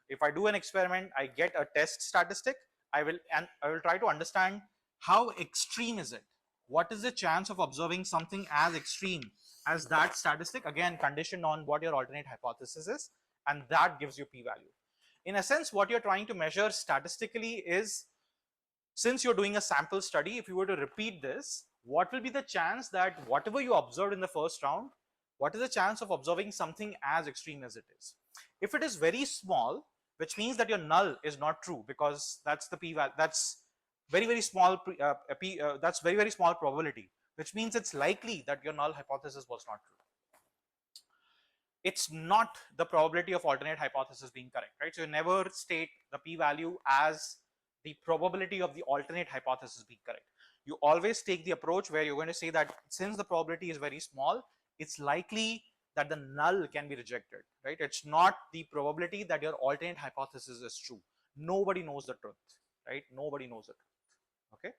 If I do an experiment, I get a test statistic. I will try to understand how extreme is it. What is the chance of observing something as extreme as that statistic? Again, conditioned on what your alternate hypothesis is, and that gives you p-value. In a sense, what you're trying to measure statistically is, since you're doing a sample study, if you were to repeat this, what will be the chance that whatever you observed in the first round, what is the chance of observing something as extreme as it is? If it is very small, which means that your null is not true, because that's the p-value, that's very small, that's very small probability, which means it's likely that your null hypothesis was not true. It's not the probability of alternate hypothesis being correct, right? So you never state the p-value as the probability of the alternate hypothesis being correct. You always take the approach where you're going to say that since the probability is very small, it's likely that the null can be rejected, right? It's not the probability that your alternate hypothesis is true. Nobody knows the truth, right? Nobody knows the truth. Okay.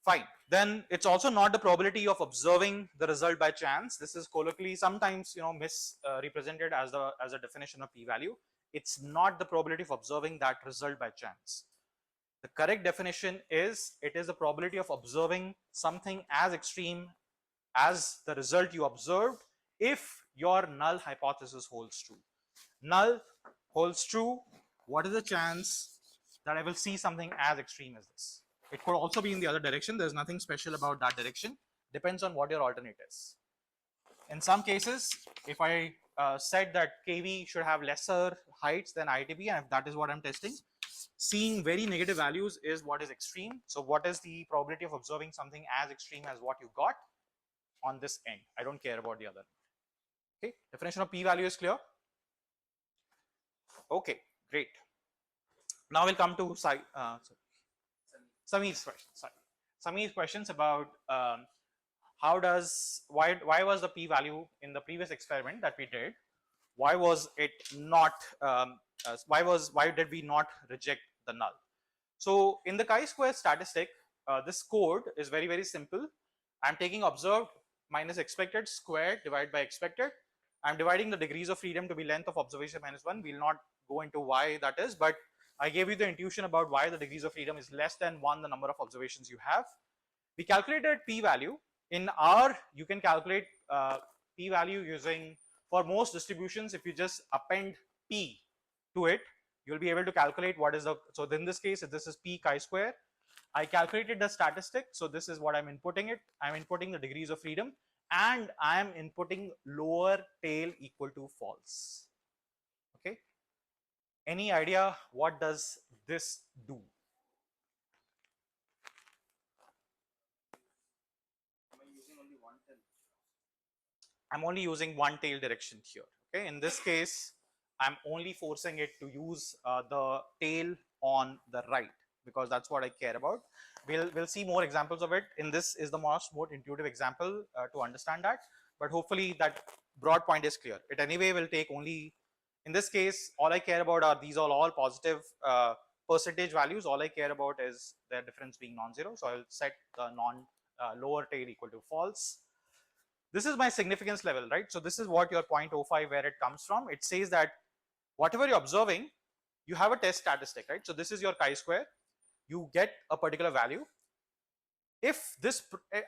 Fine. Then it's also not the probability of observing the result by chance. This is colloquially sometimes misrepresented as a definition of p-value. It's not the probability of observing that result by chance. The correct definition is it is the probability of observing something as extreme as the result you observed if your null hypothesis holds true. Null holds true. What is the chance that I will see something as extreme as this? It could also be in the other direction. There's nothing special about that direction. Depends on what your alternate is. In some cases, if I said that KV should have lesser heights than ITB, and if that is what I'm testing, seeing very negative values is what is extreme. So what is the probability of observing something as extreme as what you got on this end? I don't care about the other. Okay, definition of p-value is clear. Okay, great. Now we'll come to Sameer's questions. Sameer's questions about why was the p-value in the previous experiment that we did? Why was it not? Why did we not reject the null? So in the chi-square statistic, this code is very simple. I'm taking observed minus expected squared divided by expected. I'm dividing the degrees of freedom to be length of observation minus 1. We'll not go into why that is, but I gave you the intuition about why the degrees of freedom is less than 1, the number of observations you have. We calculated p-value. In R, you can calculate p-value using, for most distributions, if you just append p to it, you'll be able to calculate what is the, so in this case, if this is p chi-square, I calculated the statistic. So this is what I'm inputting it. I'm inputting the degrees of freedom and I'm inputting lower tail equal to false. Okay. Any idea what does this do? I'm only using one tail direction here. Okay. In this case, I'm only forcing it to use the tail on the right because that's what I care about. We'll see more examples of it. In this is the more intuitive example to understand that, but hopefully that broad point is clear. It anyway will take only, in this case, all I care about are these are all positive percentage values. All I care about is their difference being non-zero. So I'll set the lower tail equal to false. This is my significance level, right? So this is what your 0.05 where it comes from. It says that whatever you're observing, you have a test statistic, right? So this is your chi-square. You get a particular value. If this,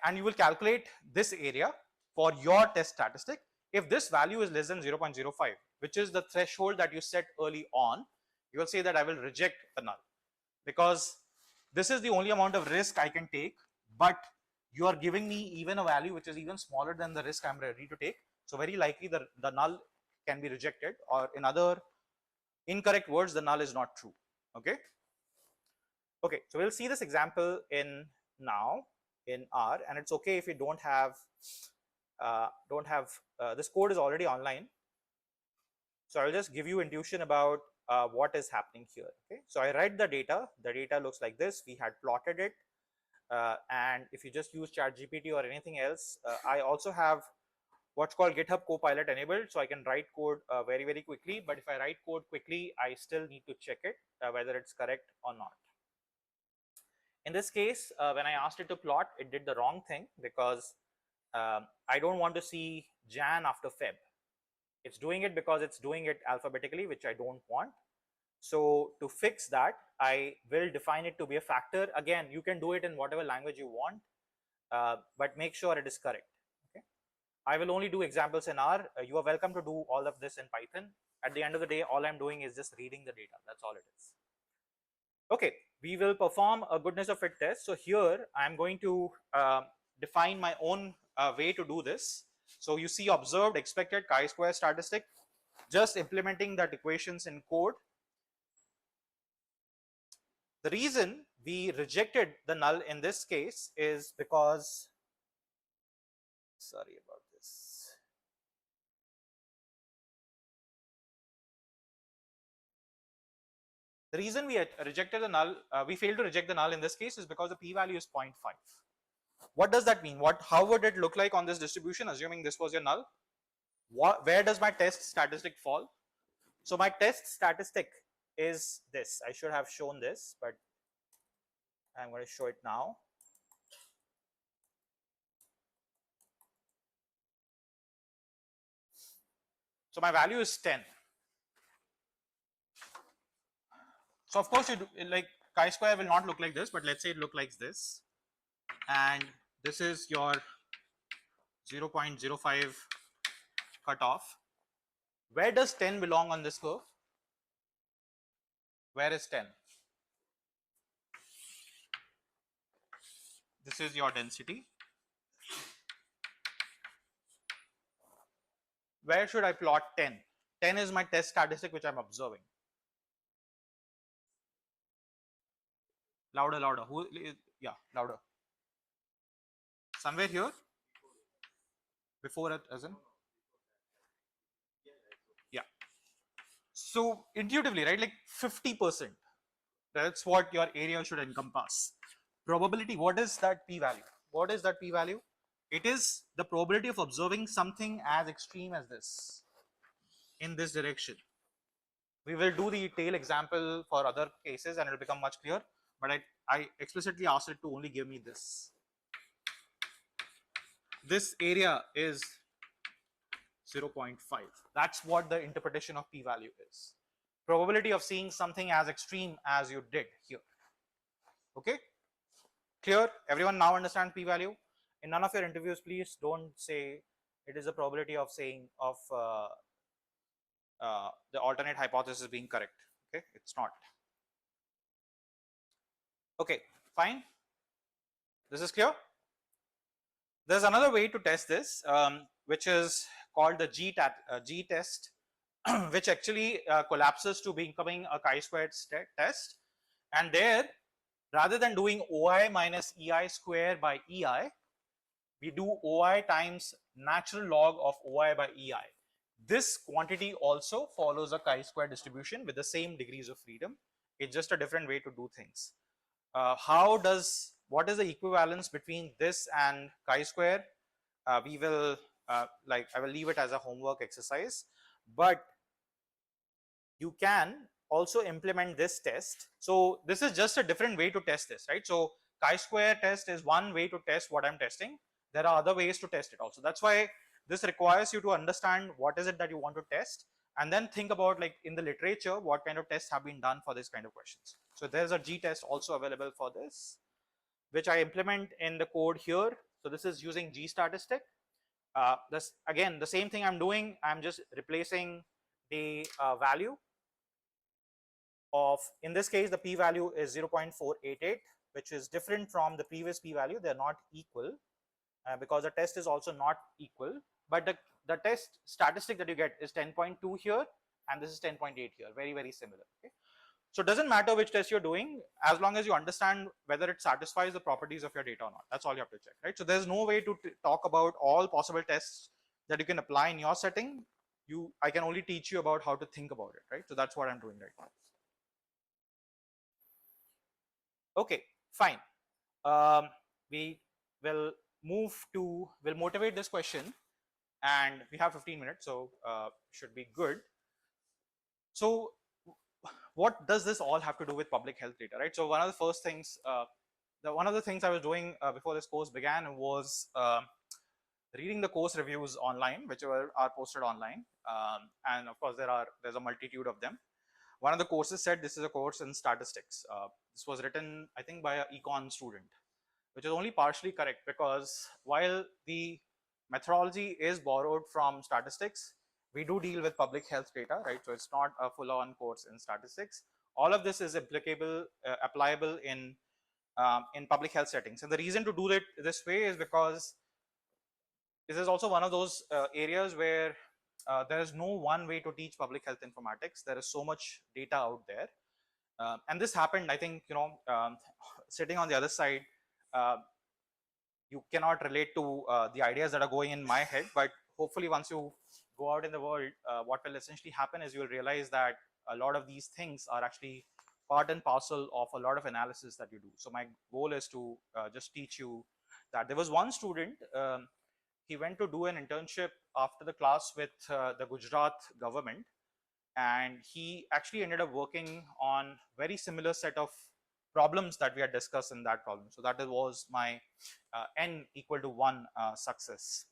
and you will calculate this area for your test statistic. If this value is less than 0.05, which is the threshold that you set early on, you will say that I will reject the null because this is the only amount of risk I can take, but you are giving me even a value which is even smaller than the risk I'm ready to take. So very likely the null can be rejected, or in other incorrect words, the null is not true. Okay. Okay, so we'll see this example in now in R, and it's okay if you don't have this code is already online. So I'll just give you intuition about what is happening here. Okay, so I write the data. The data looks like this. We had plotted it. And if you just use ChatGPT or anything else, I also have what's called GitHub Copilot enabled, so I can write code very quickly. But if I write code quickly, I still need to check it whether it's correct or not. In this case, when I asked it to plot, it did the wrong thing because I don't want to see Jan after Feb. It's doing it because it's doing it alphabetically, which I don't want. So to fix that, I will define it to be a factor. Again, you can do it in whatever language you want, but make sure it is correct. Okay. I will only do examples in R. You are welcome to do all of this in Python. At the end of the day, all I'm doing is just reading the data. That's all it is. Okay, we will perform a goodness of fit test. So here I'm going to define my own way to do this. So you see observed, expected, chi-square statistic, just implementing that equations in code. The reason we rejected the null in this case is because, sorry about this. The reason we rejected the null, we failed to reject the null in this case is because the p-value is 0.5. What does that mean? How would it look like on this distribution, assuming this was your null? Where does my test statistic fall? So my test statistic is this. I should have shown this, but I'm going to show it now. So my value is 10. So of course, like chi-square will not look like this, but let's say it look like this, and this is your 0.05 cutoff. Where does 10 belong on this curve? Where is 10? This is your density. Where should I plot 10? 10 is my test statistic which I'm observing. Louder, louder. Who? Yeah, louder. Somewhere here? Before it, as in? Yeah. So intuitively, right, like 50%. That's what your area should encompass. Probability, what is that p-value? What is that p-value? It is the probability of observing something as extreme as this in this direction. We will do the tail example for other cases and it will become much clearer, but I explicitly asked it to only give me this. This area is 0.5. That's what the interpretation of p-value is. Probability of seeing something as extreme as you did here. Okay? Clear? Everyone now understand p-value? In none of your interviews, please don't say it is the probability of saying of the alternate hypothesis being correct. Okay, it's not. Okay, fine. This is clear. There's another way to test this, which is called the G test, which actually collapses to becoming a chi-squared test. And there, rather than doing OI minus EI square by EI, we do OI times natural log of OI by EI. This quantity also follows a chi-square distribution with the same degrees of freedom. It's just a different way to do things. What is the equivalence between this and chi-square? We will I will leave it as a homework exercise, but you can also implement this test. So this is just a different way to test this, right? So chi-square test is one way to test what I'm testing. There are other ways to test it also. That's why this requires you to understand what is it that you want to test, and then think about, like, in the literature, what kind of tests have been done for this kind of questions. So there's a G test also available for this, which I implement in the code here. So this is using G statistic. This again, the same thing I'm doing. I'm just replacing the value of, in this case, the p-value is 0.488, which is different from the previous p-value. They're not equal because the test is also not equal, but the test statistic that you get is 10.2 here, and this is 10.8 here, very, very similar. Okay? So it doesn't matter which test you're doing, as long as you understand whether it satisfies the properties of your data or not. That's all you have to check, right? So there's no way to talk about all possible tests that you can apply in your setting. I can only teach you about how to think about it, right? So that's what I'm doing right now. Okay, fine. We will we'll motivate this question, and we have 15 minutes, so should be good. So what does this all have to do with public health data, right? So one of the first things, one of the things I was doing before this course began was reading the course reviews online, which are posted online, and of course there's a multitude of them. One of the courses said this is a course in statistics. This was written, I think, by an econ student, which is only partially correct, because while the methodology is borrowed from statistics, we do deal with public health data, right? So it's not a full-on course in statistics. All of this is applicable in public health settings. And the reason to do it this way is because this is also one of those areas where there is no one way to teach public health informatics. There is so much data out there. And this happened, I think, sitting on the other side, you cannot relate to the ideas that are going in my head, but hopefully once you go out in the world, what will essentially happen is you will realize that a lot of these things are actually part and parcel of a lot of analysis that you do. So my goal is to just teach you that. There was one student, he went to do an internship after the class with the Gujarat government, and he actually ended up working on very similar set of problems that we had discussed in that problem. So that was my n equal to 1 success.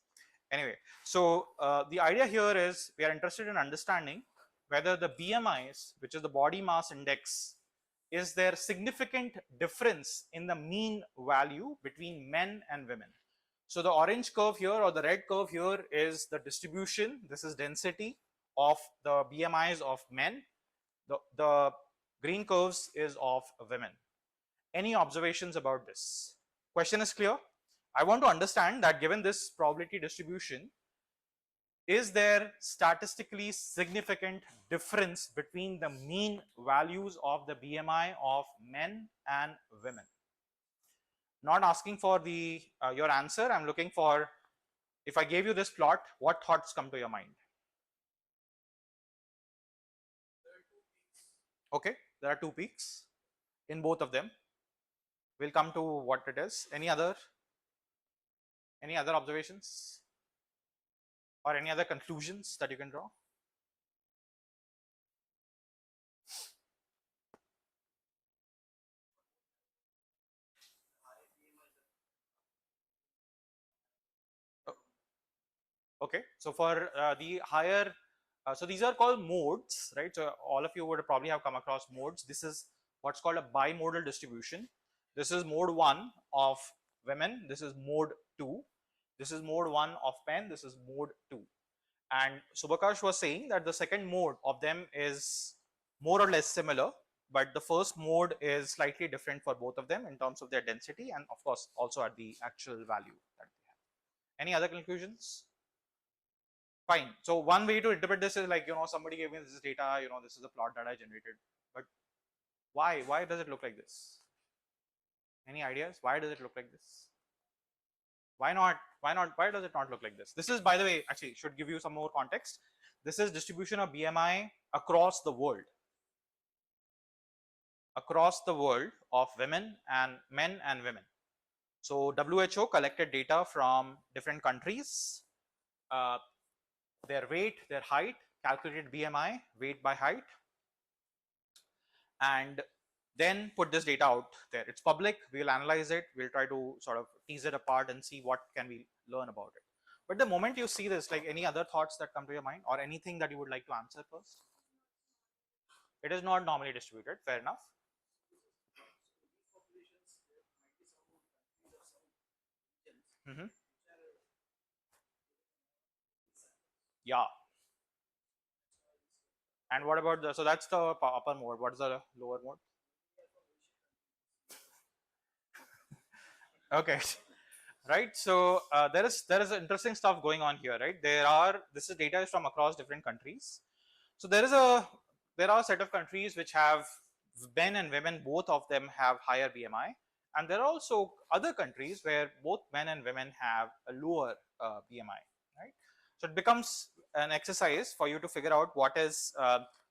Anyway, so the idea here is we are interested in understanding whether the BMIs, which is the body mass index, is there significant difference in the mean value between men and women. So the orange curve here or the red curve here is the distribution. This is density of the BMIs of men. The green curves is of women. Any observations about this? Question is clear. I want to understand that given this probability distribution, is there statistically significant difference between the mean values of the BMI of men and women? Not asking for the your answer. I'm looking for, if I gave you this plot, what thoughts come to your mind? Okay, there are two peaks in both of them. We'll come to what it is. Any other observations or any other conclusions that you can draw? Okay, so for the higher, so these are called modes, right? So all of you would probably have come across modes. This is what's called a bimodal distribution. This is mode 1 of women, this is mode 2, this is mode 1 of men, this is mode 2. And Subhakash was saying that the second mode of them is more or less similar, but the first mode is slightly different for both of them in terms of their density and of course also at the actual value that they have. Any other conclusions? Fine. So one way to interpret this is like, somebody gave me this data, this is the plot that I generated. But why? Why does it look like this? Any ideas? Why does it look like this? Why not? Why not? Why does it not look like this? This is, by the way, actually should give you some more context. This is distribution of BMI across the world. Across the world of women and men and women. So WHO collected data from different countries, their weight, their height, calculated BMI, weight by height, and then put this data out there. It's public, we'll analyze it, we'll try to sort of tease it apart and see what can we learn about it. But the moment you see this, like any other thoughts that come to your mind or anything that you would like to answer first? It is not normally distributed, fair enough. Mm-hmm. Yeah. And what about the, so that's the upper mode, what is the lower mode? Okay. Right, so there is interesting stuff going on here, right? This is data is from across different countries. So there are a set of countries which have men and women, both of them have higher BMI, and there are also other countries where both men and women have a lower BMI, right? So it becomes an exercise for you to figure out what is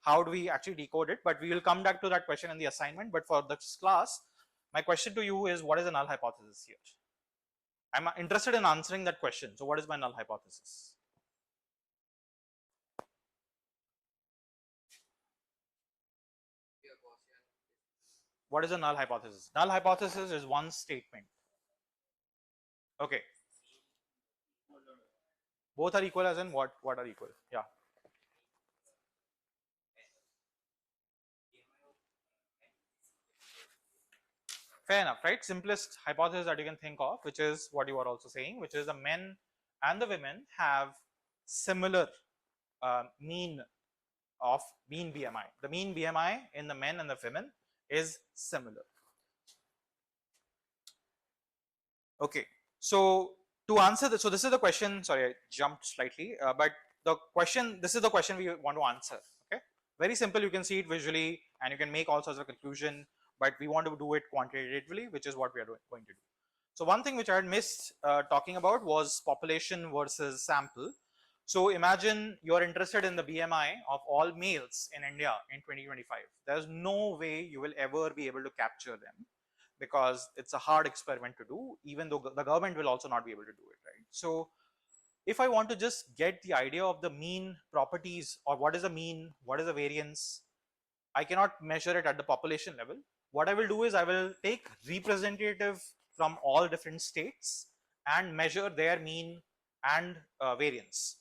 how do we actually decode it, but we will come back to that question in the assignment. But for this class, my question to you is, what is the null hypothesis here? I'm interested in answering that question. So what is my null hypothesis? What is a null hypothesis? Null hypothesis is one statement. Okay. Both are equal as in what? What are equal? Yeah. Fair enough, right? Simplest hypothesis that you can think of, which is what you are also saying, which is the men and the women have similar mean BMI. The mean BMI in the men and the women is similar. Okay, so to answer this, so this is the question. Sorry, I jumped slightly, but the question. This is the question we want to answer. Okay, very simple. You can see it visually, and you can make all sorts of conclusion. But we want to do it quantitatively, which is what we are going to do. So one thing which I had missed talking about was population versus sample. So imagine you're interested in the BMI of all males in India in 2025. There's no way you will ever be able to capture them, because it's a hard experiment to do, even though the government will also not be able to do it, right? So if I want to just get the idea of the mean properties, or what is the mean, what is the variance, I cannot measure it at the population level. What I will do is I will take representative from all different states and measure their mean and variance.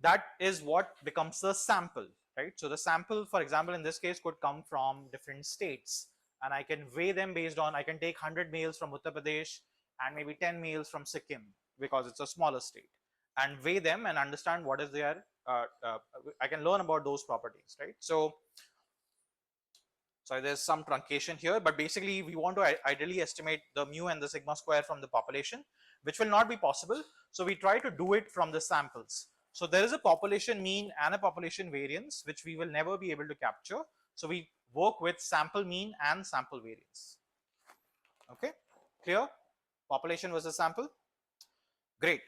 That is what becomes the sample, right? So the sample, for example, in this case could come from different states, and I can weigh them based on, I can take 100 males from Uttar Pradesh and maybe 10 males from Sikkim because it's a smaller state, and weigh them and understand what is their I can learn about those properties, right? So there's some truncation here, but basically we want to ideally estimate the mu and the sigma square from the population, which will not be possible. So we try to do it from the samples. So there is a population mean and a population variance, which we will never be able to capture. So we work with sample mean and sample variance. Okay, clear? Population versus sample. Great.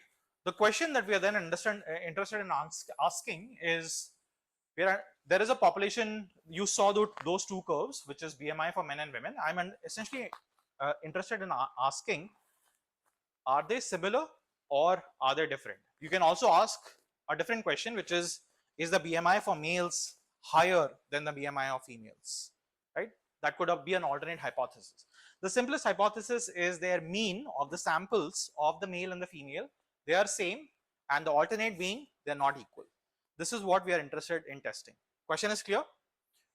The question that we are then interested in asking is, there is a population, you saw those two curves, which is BMI for men and women. I'm essentially interested in asking, are they similar or are they different? You can also ask a different question, which is the BMI for males higher than the BMI of females, right? That could be an alternate hypothesis. The simplest hypothesis is their mean of the samples of the male and the female, they are same, and the alternate being they're not equal. This is what we are interested in testing. Question is clear?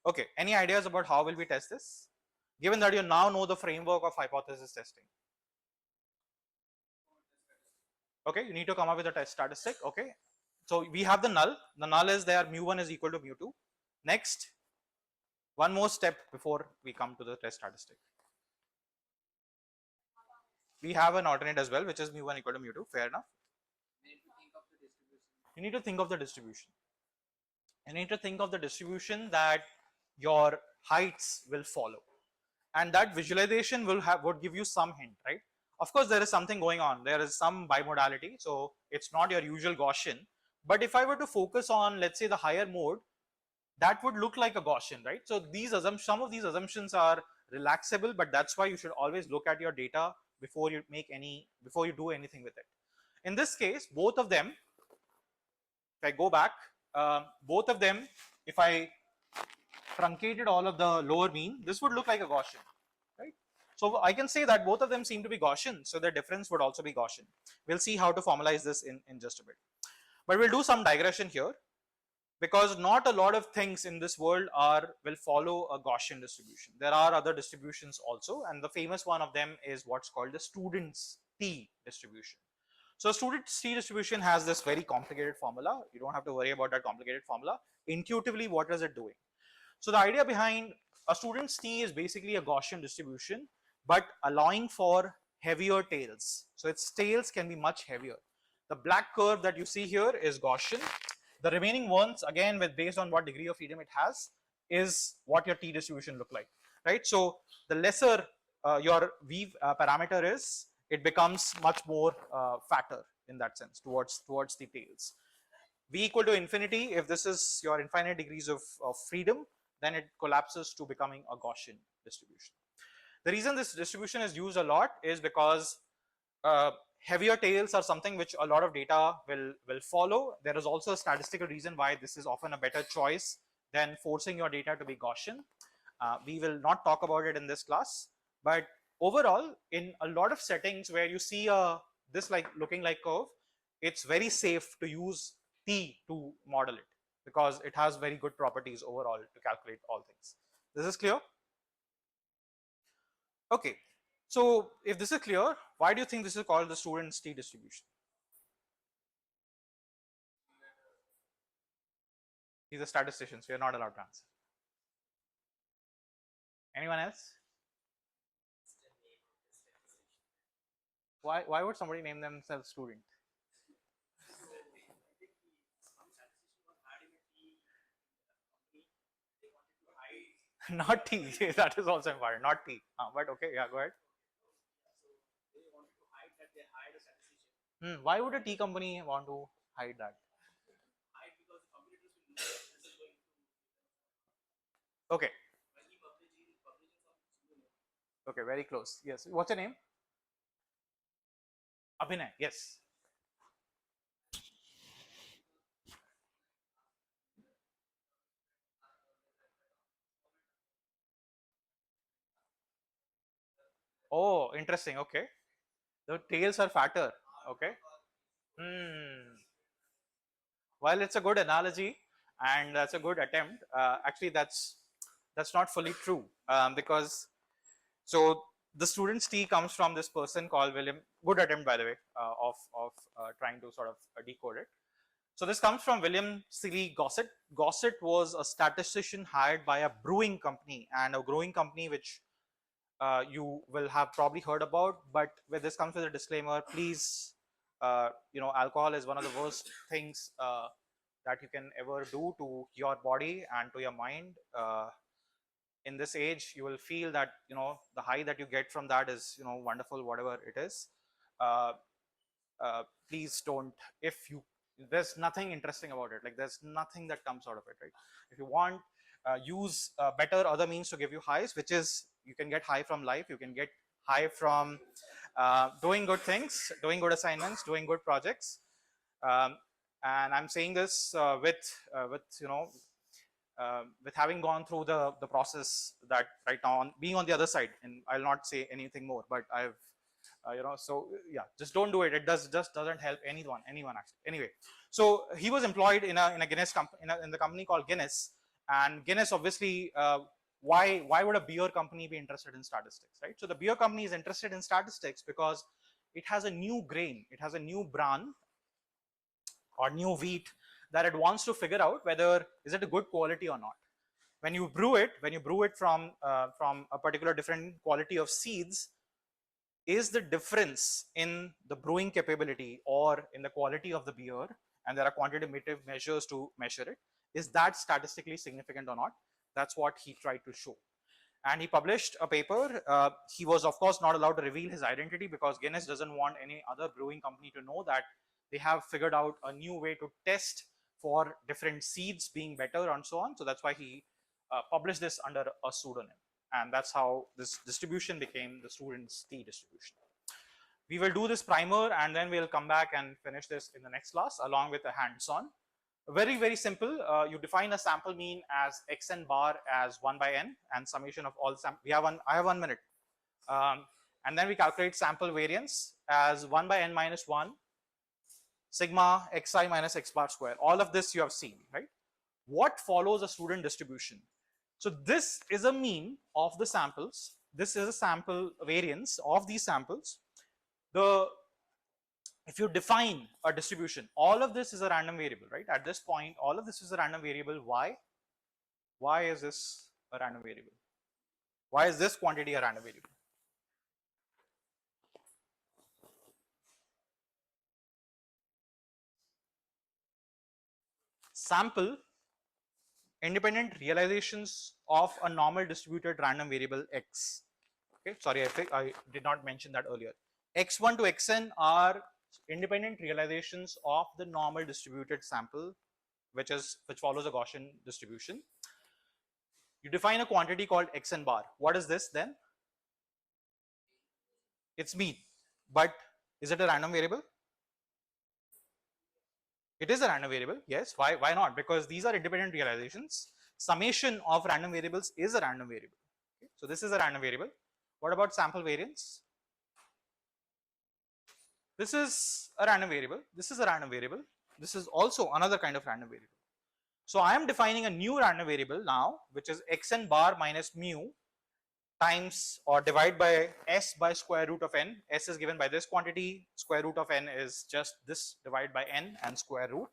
Okay, any ideas about how will we test this? Given that you now know the framework of hypothesis testing. Okay, you need to come up with a test statistic. Okay, so we have the null. The null is there, mu1 is equal to mu2. Next, one more step before we come to the test statistic. We have an alternate as well, which is mu1 equal to mu2. Fair enough. You need to think of the distribution. You need to think of the distribution that your heights will follow, and that visualization would give you some hint, right? Of course, there is something going on. There is some bimodality, so it's not your usual Gaussian. But if I were to focus on, let's say, the higher mode, that would look like a Gaussian, right? So some of these assumptions are relaxable, but that's why you should always look at your data before you do anything with it. In this case, both of them, if I go back, both of them, if I truncated all of the lower mean, this would look like a Gaussian, right? So I can say that both of them seem to be Gaussian, so their difference would also be Gaussian. We'll see how to formalize this in just a bit. But we'll do some digression here, because not a lot of things in this world will follow a Gaussian distribution. There are other distributions also, and the famous one of them is what's called the student's T distribution. So student's T distribution has this very complicated formula. You don't have to worry about that complicated formula. Intuitively, what is it doing? So the idea behind a student's T is basically a Gaussian distribution, but allowing for heavier tails. So its tails can be much heavier. The black curve that you see here is Gaussian. The remaining ones, again, based on what degree of freedom it has, is what your T distribution look like, right? So the lesser your V parameter is, it becomes much more fatter in that sense towards the tails. V equal to infinity, if this is your infinite degrees of freedom, then it collapses to becoming a Gaussian distribution. The reason this distribution is used a lot is because heavier tails are something which a lot of data will follow. There is also a statistical reason why this is often a better choice than forcing your data to be Gaussian. We will not talk about it in this class, but overall, in a lot of settings where you see this like looking like curve, it's very safe to use T to model it, because it has very good properties overall to calculate all things. This is clear? Okay, so if this is clear, why do you think this is called the student's T distribution? These are statisticians, we are not allowed to answer. Anyone else? Why would somebody name themselves student? Not T, that is also important, not T. But okay, yeah, go ahead. Why would a tea company want to hide that? Okay. Okay, very close. Yes. What's your name? Abhinay. Yes. Oh, interesting. Okay. The tails are fatter. Okay. Hmm. Well, it's a good analogy, and that's a good attempt. Actually, that's not fully true, because so the student's T comes from this person called William. Good attempt, by the way, of trying to sort of decode it. So this comes from William Seeley Gossett. Gossett was a statistician hired by a brewing company, and a brewing company which you will have probably heard about. But where this comes with a disclaimer, please, alcohol is one of the worst things that you can ever do to your body and to your mind. In this age, you will feel that the high that you get from that is wonderful, whatever it is. Uh, Please don't. If you There's nothing interesting about it. Like there's nothing that comes out of it, right? If you want, use better other means to give you highs, which is you can get high from life, you can get high from doing good things, doing good assignments, doing good projects. um, and I'm saying this with having gone through the process that right now, being on the other side, and I'll not say anything more, but I've so yeah, just don't do it. It just doesn't help anyone actually. Anyway, so he was employed in a Guinness company, in the company called Guinness. And Guinness, obviously, why would a beer company be interested in statistics, right? So the beer company is interested in statistics because it has a new grain, it has a new bran or new wheat that it wants to figure out whether is it a good quality or not. When you brew it from a particular different quality of seeds, is the difference in the brewing capability or in the quality of the beer, and there are quantitative measures to measure it, is that statistically significant or not? That's what he tried to show. And he published a paper. He was, of course, not allowed to reveal his identity because Guinness doesn't want any other brewing company to know that they have figured out a new way to test for different seeds being better and so on. So that's why he published this under a pseudonym. And that's how this distribution became the student's T distribution. We will do this primer and then we'll come back and finish this in the next class along with a hands-on. Very, very simple. You define a sample mean as xn bar as 1 by n and summation of all I have 1 minute. And then we calculate sample variance as 1 by n minus 1 sigma xi minus x bar square. All of this you have seen, right? What follows a student distribution? So this is a mean of the samples. This is a sample variance of these samples. If you define a distribution, all of this is a random variable, right? At this point, all of this is a random variable. Why? Why is this a random variable? Why is this quantity a random variable? Sample independent realizations of a normal distributed random variable x. Okay, sorry, I think I did not mention that earlier. X1 to xn are independent realizations of the normal distributed sample, which follows a Gaussian distribution. You define a quantity called xn bar. What is this then? It's mean, but is it a random variable? It is a random variable, yes. Why not? Because these are independent realizations. Summation of random variables is a random variable. Okay? So this is a random variable. What about sample variance? This is a random variable. This is a random variable. This is also another kind of random variable. So I am defining a new random variable now, which is xn bar minus mu times or divide by s by square root of n. S is given by this quantity. Square root of n is just this divided by n and square root.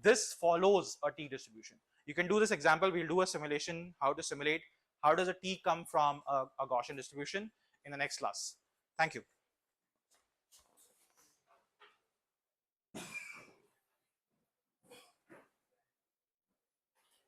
This follows a T distribution. You can do this example. We'll do a simulation, how to simulate how does a T come from a Gaussian distribution in the next class. Thank you.